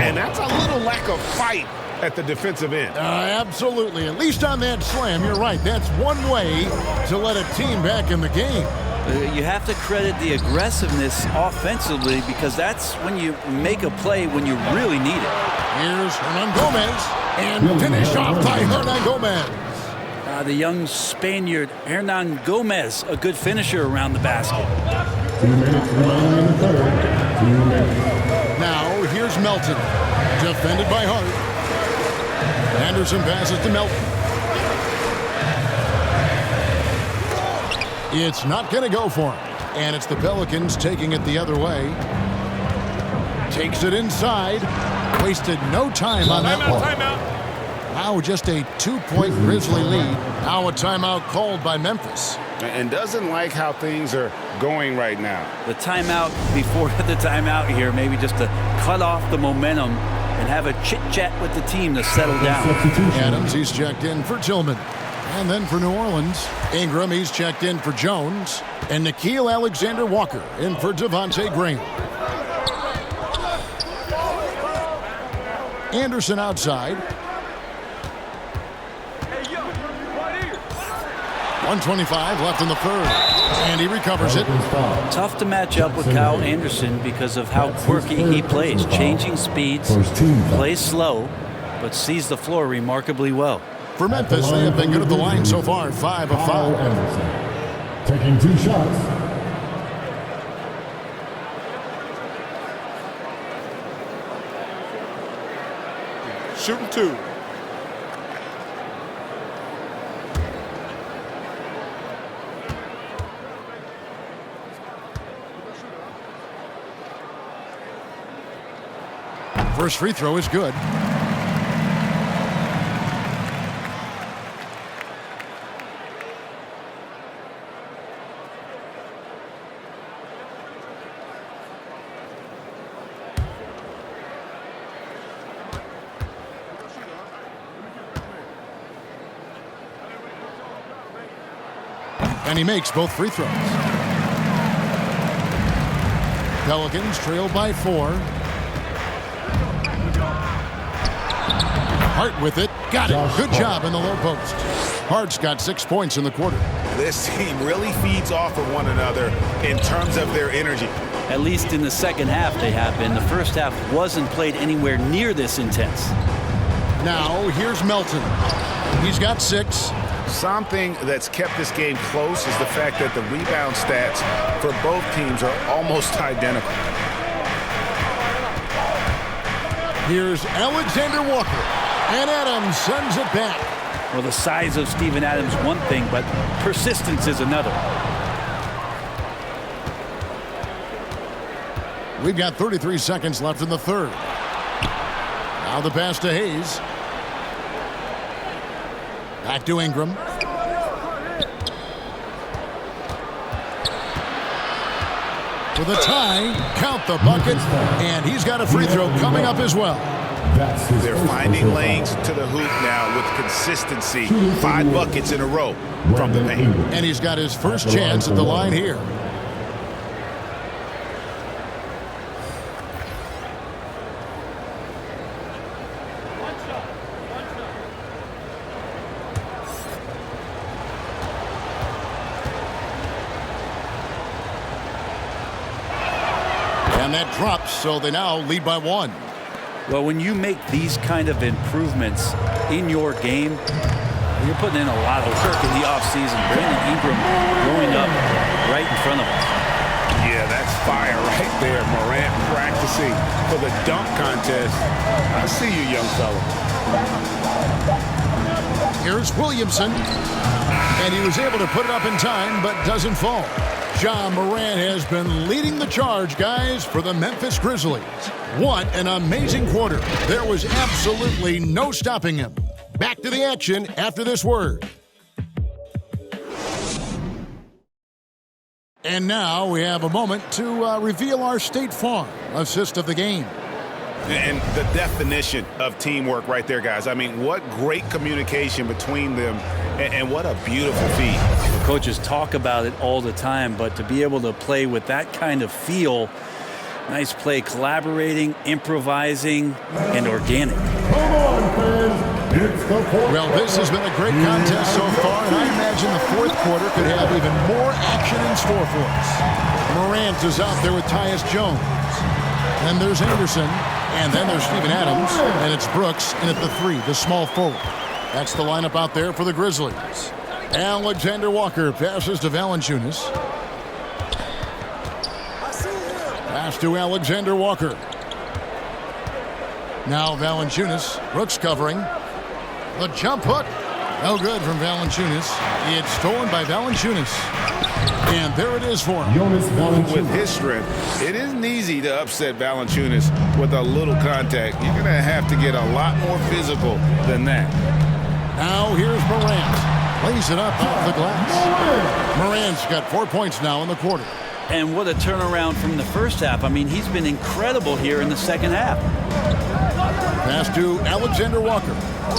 And that's a little lack of fight at the defensive end. Absolutely. At least on that slam, you're right. That's one way to let a team back in the game. You have to credit the aggressiveness offensively because that's when you make a play when you really need it. Here's Hernan Gomez. And finish off by Hernan Gomez. The young Spaniard, Hernan Gomez, a good finisher around the basket. 2 minutes remaining in the third. 2 minutes. Now, here's Melton. Defended by Hart. Anderson passes to Melton. It's not going to go for him. And it's the Pelicans taking it the other way. Takes it inside. Wasted no time on that one. Timeout. Now just a 2-point Grizzly lead. Now a timeout called by Memphis. And doesn't like how things are going right now. The timeout before the timeout here, maybe just to cut off the momentum and have a chit-chat with the team to settle down. Adams, he's checked in for Tillman. And then for New Orleans, Ingram, he's checked in for Jones. And Nickeil Alexander-Walker in for Devontae Graham. Anderson outside. 1:25 left in the third. And he recovers it. Tough to match up with Kyle Anderson because of how quirky he plays. Changing speeds, plays slow, but sees the floor remarkably well. For Memphis, they have been good at the line so far, 5 of 5. Taking 2 shots. Shooting 2. First free throw is good. And he makes both free throws. Pelicans trail by 4. Hart with it. Got it. Good job in the low post. Hart's got 6 points in the quarter. This team really feeds off of one another in terms of their energy. At least in the second half they have been. The first half wasn't played anywhere near this intense. Now here's Melton. He's got 6. Something that's kept this game close is the fact that the rebound stats for both teams are almost identical. Here's Alexander Walker. And Adams sends it back. Well, the size of Steven Adams one thing, but persistence is another. We've got 33 seconds left in the third. Now the pass to Hayes. Back to Ingram. For the tie, count the bucket, and he's got a free throw coming up as well. They're finding lanes to the hoop now with consistency. 5 buckets in a row from the paint. And he's got his first chance at the line here. And that drops, so they now lead by 1. Well, when you make these kind of improvements in your game, you're putting in a lot of work in the offseason. Brandon Ingram going up right in front of us. Yeah, that's fire right there. Morant practicing for the dunk contest. I see you, young fella. Here's Williamson. And he was able to put it up in time, but doesn't fall. John Morant has been leading the charge, guys, for the Memphis Grizzlies. What an amazing quarter. There was absolutely no stopping him. Back to the action after this word. And now we have a moment to reveal our State Farm assist of the game. And the definition of teamwork right there, guys. I mean, what great communication between them, and what a beautiful feat. Coaches talk about it all the time, but to be able to play with that kind of feel, nice play, collaborating, improvising, and organic. Well, this has been a great contest so far, and I imagine the fourth quarter could have even more action in store for us. Morant is out there with Tyus Jones. Then there's Anderson, and then there's Steven Adams, and it's Brooks in at the 3, the small forward. That's the lineup out there for the Grizzlies. Alexander Walker passes to Valanciunas. Pass to Alexander Walker. Now Valanciunas. Brooks covering. The jump hook. No good from Valanciunas. It's stolen by Valanciunas. And there it is for him. With his strength, it isn't easy to upset Valanciunas with a little contact. You're going to have to get a lot more physical than that. Now here's Morant. Lays it up off the glass. Morant's got 4 points now in the quarter. And what a turnaround from the first half. I mean, he's been incredible here in the second half. Pass to Alexander Walker.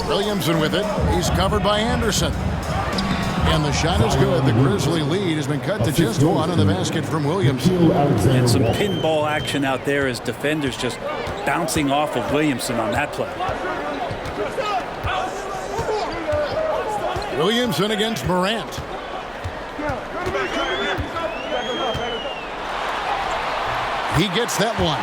Williamson with it. He's covered by Anderson. And the shot is good. The Grizzly lead has been cut to just 1 on the basket from Williamson. And some pinball action out there as defenders just bouncing off of Williamson on that play. Williamson against Morant. He gets that one.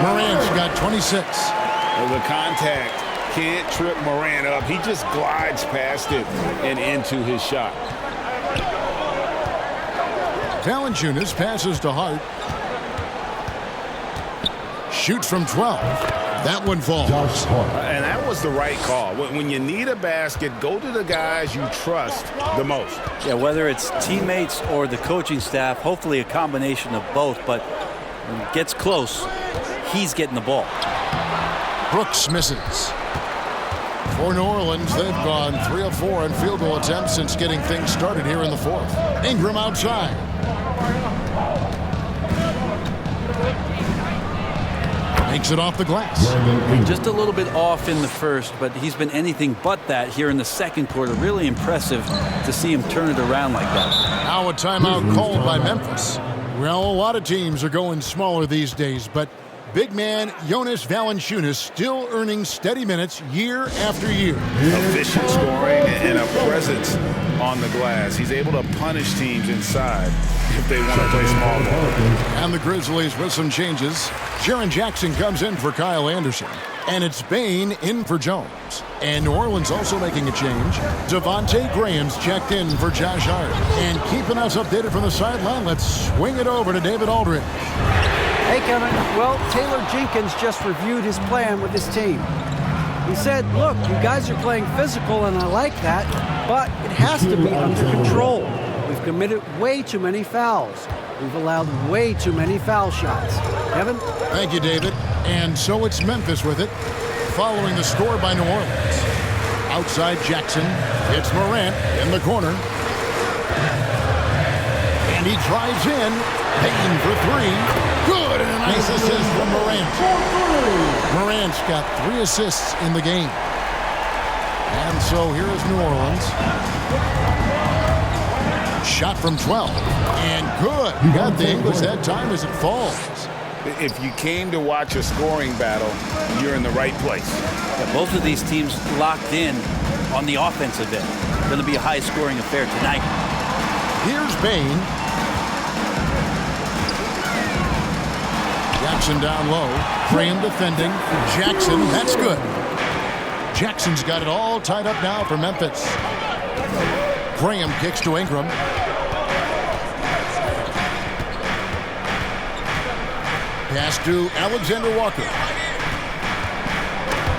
Morant's got 26. Well, the contact can't trip Morant up. He just glides past it and into his shot. Valanciunas passes to Hart. Shoots from 12. That one falls. And that was the right call. When you need a basket, go to the guys you trust the most. Yeah, whether it's teammates or the coaching staff, hopefully a combination of both, but when it gets close, he's getting the ball. Brooks misses. For New Orleans, they've gone 3 of 4 in field goal attempts since getting things started here in the fourth. Ingram outside. Makes it off the glass. Just a little bit off in the first, but he's been anything but that here in the second quarter. Really impressive to see him turn it around like that. Now a timeout called by Memphis. Well, a lot of teams are going smaller these days, but big man Jonas Valanciunas still earning steady minutes year after year. Efficient scoring and a presence on the glass. He's able to punish teams inside if they want to play small ball. And the Grizzlies with some changes. Jaron Jackson comes in for Kyle Anderson. And it's Bain in for Jones. And New Orleans also making a change. Devontae Graham's checked in for Josh Hart. And keeping us updated from the sideline, let's swing it over to David Aldridge. Hey, Kevin. Well, Taylor Jenkins just reviewed his plan with his team. He said, look, you guys are playing physical, and I like that, but it has to be under control. We've committed way too many fouls. We've allowed way too many foul shots. Kevin? Thank you, David. And so it's Memphis with it, following the score by New Orleans. Outside Jackson. It's Morant in the corner. And he drives in. Payton for 3. Good, and a nice assist from Morant. Morant's got 3 assists in the game. And so here is New Orleans. Shot from 12. And good. Got the English that time as it falls. If you came to watch a scoring battle, you're in the right place. Yeah, both of these teams locked in on the offensive end. Going to be a high-scoring affair tonight. Here's Bain. Jackson down low. Graham defending. Jackson, that's good. Jackson's got it all tied up now for Memphis. Graham kicks to Ingram. Pass to Alexander Walker.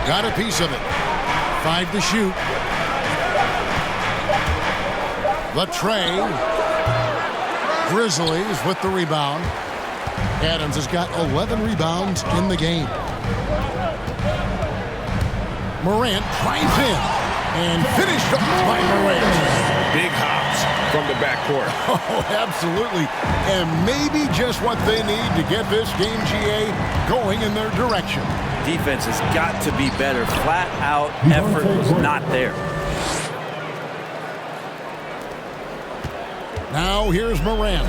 Got a piece of it. 5 to shoot. The tray. Grizzlies with the rebound. Adams has got 11 rebounds in the game. Morant drives in. And finished off by Morant. Big hops from the backcourt. Oh, absolutely. And maybe just what they need to get this game, GA, going in their direction. Defense has got to be better. Flat out effort was not there. Now here's Morant.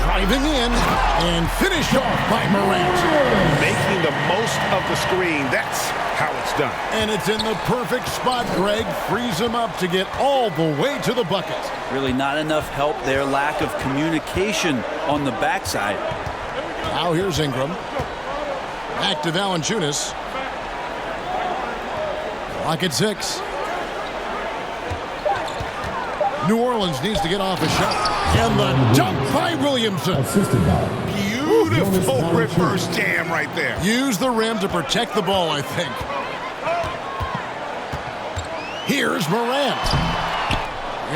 Driving in and finished off by Morant. Making the most of the screen. That's how it's done. And it's in the perfect spot, Greg. Frees him up to get all the way to the bucket. Really not enough help there. Lack of communication on the backside. Now here's Ingram. Back to Valanciunas. Clock at 6. New Orleans needs to get off a shot. And the dunk by Williamson. Beautiful reverse jam right there. Use the rim to protect the ball, I think. Here's Morant.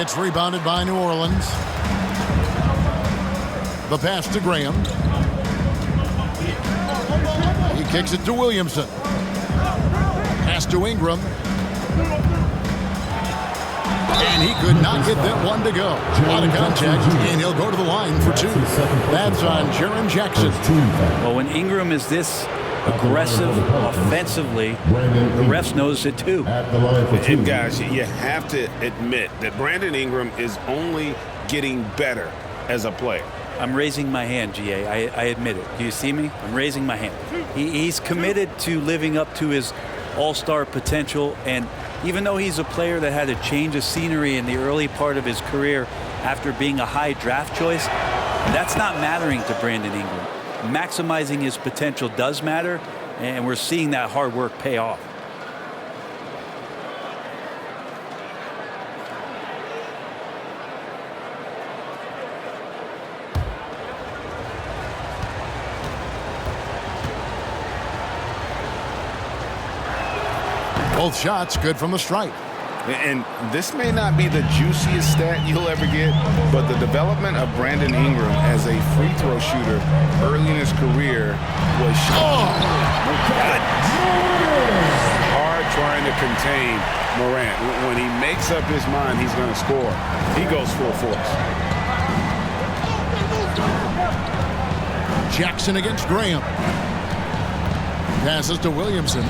It's rebounded by New Orleans. The pass to Graham. He kicks it to Williamson. Pass to Ingram. And he could not get that one to go. A lot of contact, and he'll go to the line for 2. That's on Jaron Jackson. Well, when Ingram is this aggressive offensively, the refs notice it too. And guys, you have to admit that Brandon Ingram is only getting better as a player. I'm raising my hand, GA. I admit it. Do you see me? I'm raising my hand. He's committed to living up to his all-star potential, and even though he's a player that had a change of scenery in the early part of his career after being a high draft choice, that's not mattering to Brandon Ingram. Maximizing his potential does matter, and we're seeing that hard work pay off. Both shots good from the stripe. And this may not be the juiciest stat you'll ever get, but the development of Brandon Ingram as a free throw shooter early in his career was hard trying to contain Morant. When he makes up his mind he's going to score, he goes full force. Jackson against Graham. Passes to Williamson.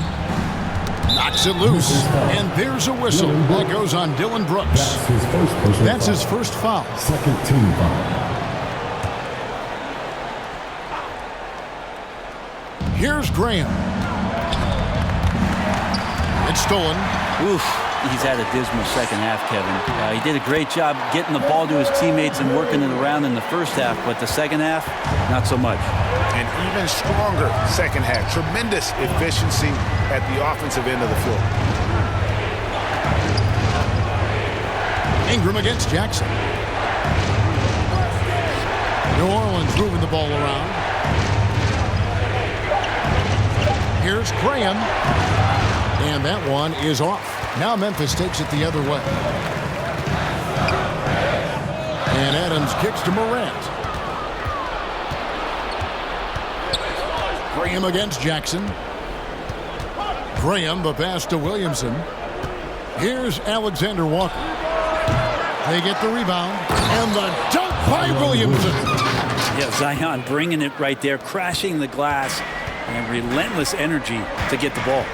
Knocks it loose, and there's a whistle that goes on Dylan Brooks. That's his first foul. Second team foul. Here's Graham. It's stolen. Oof, he's had a dismal second half, Kevin. He did a great job getting the ball to his teammates and working it around in the first half, but the second half, not so much. An even stronger second half. Tremendous efficiency at the offensive end of the floor. Ingram against Jackson. New Orleans moving the ball around. Here's Graham. And that one is off. Now Memphis takes it the other way. And Adams kicks to Morant. Graham against Jackson. Graham, the pass to Williamson. Here's Alexander Walker. They get the rebound. And the dunk by Williamson. Yeah, Zion bringing it right there, crashing the glass, and relentless energy to get the ball.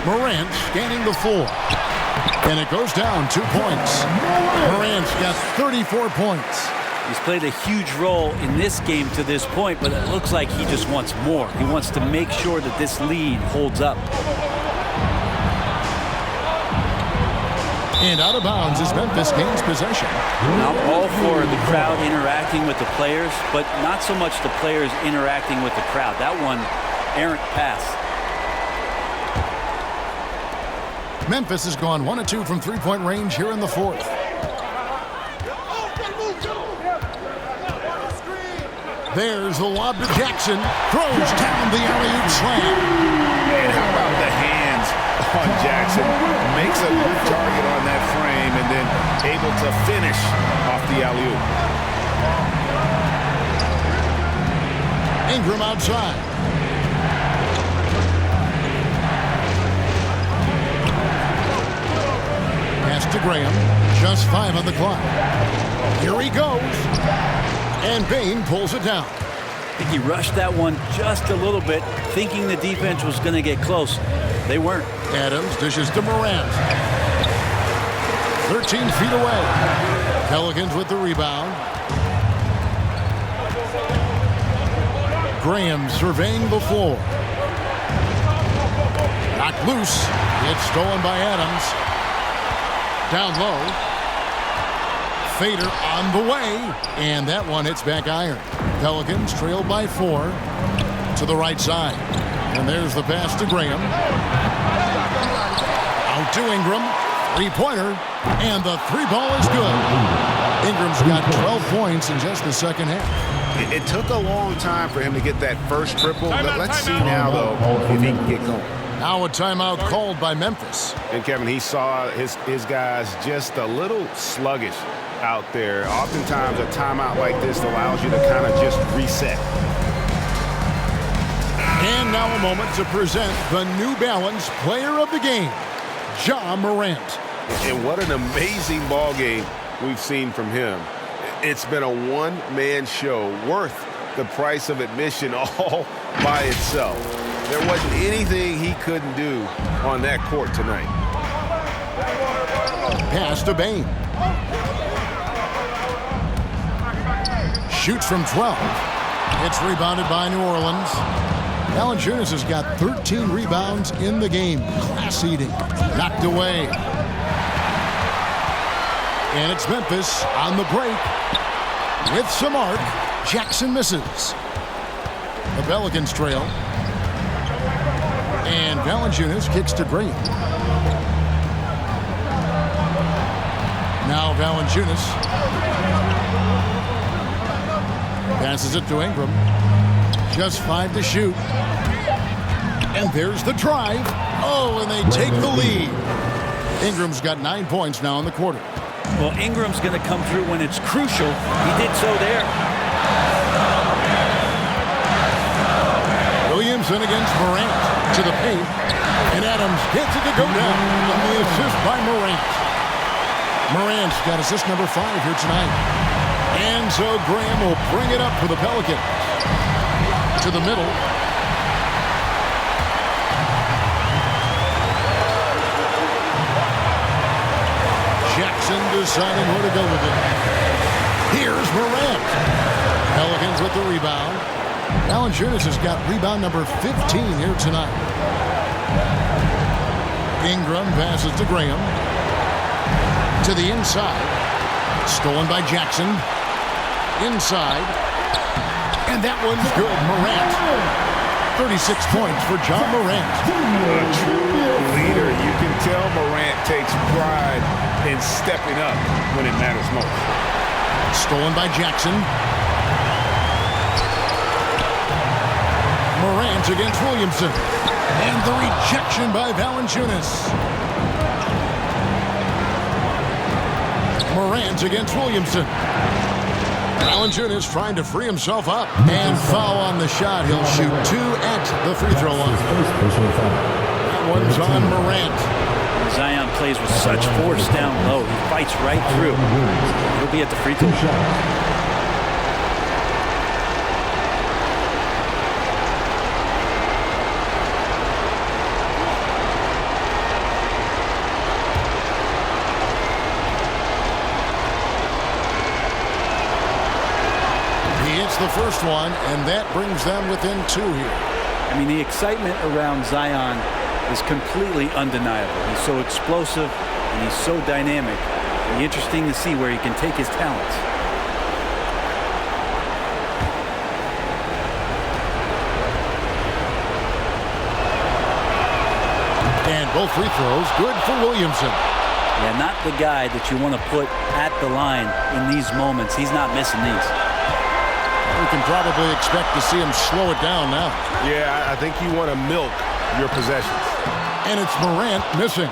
Morant scanning the floor. And it goes down 2 points. Morant's got 34 points. He's played a huge role in this game to this point, but it looks like he just wants more. He wants to make sure that this lead holds up. And out of bounds as Memphis gains possession. I'm all for the crowd interacting with the players, but not so much the players interacting with the crowd. That one, errant pass. Memphis has gone 1 of 2 from three-point range here in the fourth. There's the lob to Jackson. Throws down the alley-oop slam. And how about the hands on Jackson? Makes a good target on that frame and then able to finish off the alley-oop. Ingram outside. Pass to Graham. Just 5 on the clock. Here he goes. And Bain pulls it down. I think he rushed that one just a little bit, thinking the defense was going to get close. They weren't. Adams dishes to Morant. 13 feet away. Pelicans with the rebound. Graham surveying the floor. Knocked loose. It's stolen by Adams. Down low. Fader on the way. And that one hits back iron. Pelicans trailed by 4 to the right side. And there's the pass to Graham. Out to Ingram. Three-pointer. And the three ball is good. Ingram's got 12 points in just the second half. It took a long time for him to get that first triple. Let's see now, though, if he can get going. Now a timeout called by Memphis. And, Kevin, he saw his guys just a little sluggish out there. Oftentimes a timeout like this allows you to kind of just reset. And now a moment to present the New Balance Player of the Game, Ja Morant. And what an amazing ball game we've seen from him. It's been a one-man show worth the price of admission all by itself. There wasn't anything he couldn't do on that court tonight. Pass to Bain. Shoots from 12. It's rebounded by New Orleans. Valanciunas has got 13 rebounds in the game. Class eating. Knocked away. And it's Memphis on the break. With some arc, Jackson misses. The Pelicans trail. And Valanciunas kicks to Graham. Now Valanciunas passes it to Ingram. Just 5 to shoot. And there's the drive. Oh, and they take the lead. Ingram's got 9 points now in the quarter. Well, Ingram's going to come through when it's crucial. He did so there. Williamson against Morant to the paint. And Adams gets it to go down. And the assist by Morant. Morant's got assist number 5 here tonight. And so Graham will bring it up for the Pelicans. To the middle. Jackson deciding where to go with it. Here's Morant. Pelicans with the rebound. Valanciunas has got rebound number 15 here tonight. Ingram passes to Graham. To the inside. Stolen by Jackson. Inside. And that one's good. Morant. 36 points for Ja Morant. A true leader. You can tell Morant takes pride in stepping up when it matters most. Stolen by Jackson. Morant against Williamson. And the rejection by Valanciunas. Morant against Williamson. Valanciunas trying to free himself up. And foul on the shot. He'll shoot 2 at the free throw line. That one's on Morant. Zion plays with such force down low. He fights right through. He'll be at the free throw line. The first one, and that brings them within 2 here. I mean, the excitement around Zion is completely undeniable. He's so explosive and he's so dynamic. It'll be interesting to see where he can take his talents. And both free throws good for Williamson. Yeah, not the guy that you want to put at the line in these moments. He's not missing these. We can probably expect to see him slow it down now. Yeah, I think you want to milk your possessions. And it's Morant missing.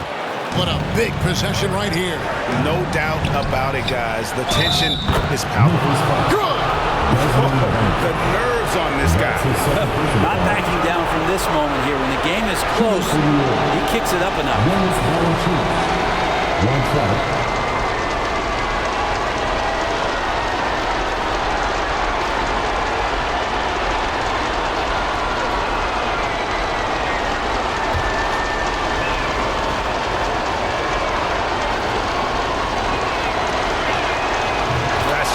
What a big possession right here. No doubt about it, guys. The tension is palpable. Good. The nerves on this guy. Not backing down from this moment here. When the game is close, he kicks it up a notch. One foul.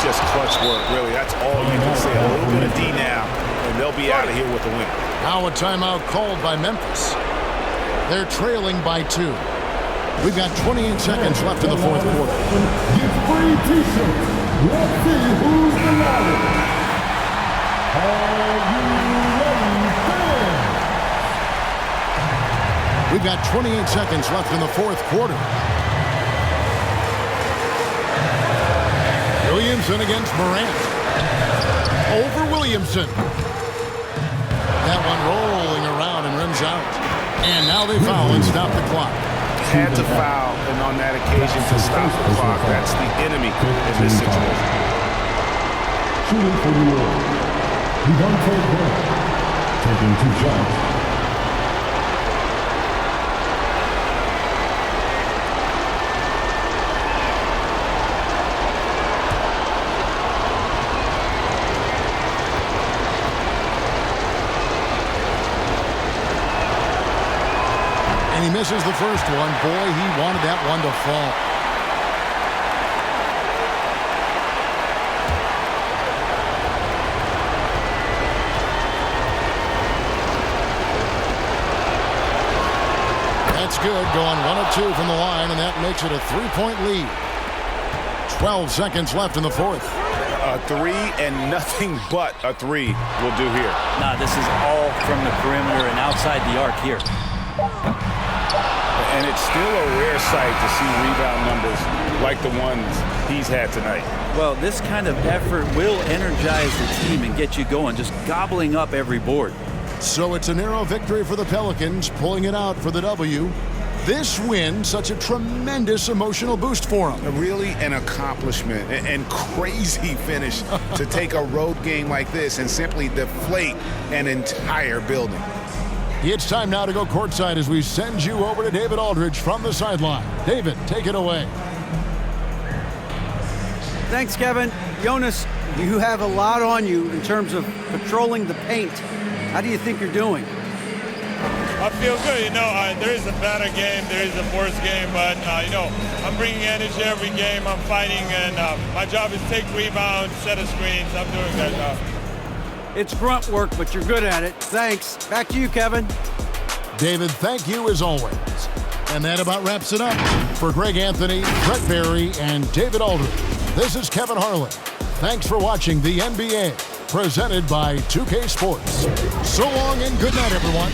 Just clutch work, really. That's all you can say. A little bit of D now, and they'll be out of here with the win. Now a timeout called by Memphis. They're trailing by 2. We've got 28 seconds left in the fourth quarter. Get free t-shirts. Let's see who's the loudest. Are you ready, fans? We've got 28 seconds left in the fourth quarter. Williamson against Morant. Over Williamson. That one rolling around and runs out. And now they foul and stop the clock. Had to foul, and on that occasion to stop the clock. That's the enemy in this situation. Shooting for New York. Devontae Graham. Taking 2 shots. He misses the first one. Boy, he wanted that one to fall. That's good. Going 1 of 2 from the line, and that makes it a 3-point lead. 12 seconds left in the fourth. A 3 and nothing but a 3 will do here. Nah, this is all from the perimeter and outside the arc here. And it's still a rare sight to see rebound numbers like the ones he's had tonight. Well, this kind of effort will energize the team and get you going, just gobbling up every board. So it's a narrow victory for the Pelicans, pulling it out for the W. This win, such a tremendous emotional boost for them. Really an accomplishment and crazy finish to take a road game like this and simply deflate an entire building. It's time now to go courtside as we send you over to David Aldridge from the sideline. David, take it away. Thanks, Kevin. Jonas, you have a lot on you in terms of patrolling the paint. How do you think you're doing? I feel good. There is a better game, there is a worse game, but, I'm bringing energy every game. I'm fighting, and my job is to take rebounds, set of screens. I'm doing that job. It's grunt work, but you're good at it. Thanks. Back to you, Kevin. David, thank you as always. And that about wraps it up. For Greg Anthony, Brett Barry, and David Aldridge, this is Kevin Harlan. Thanks for watching the NBA, presented by 2K Sports. So long and good night, everyone.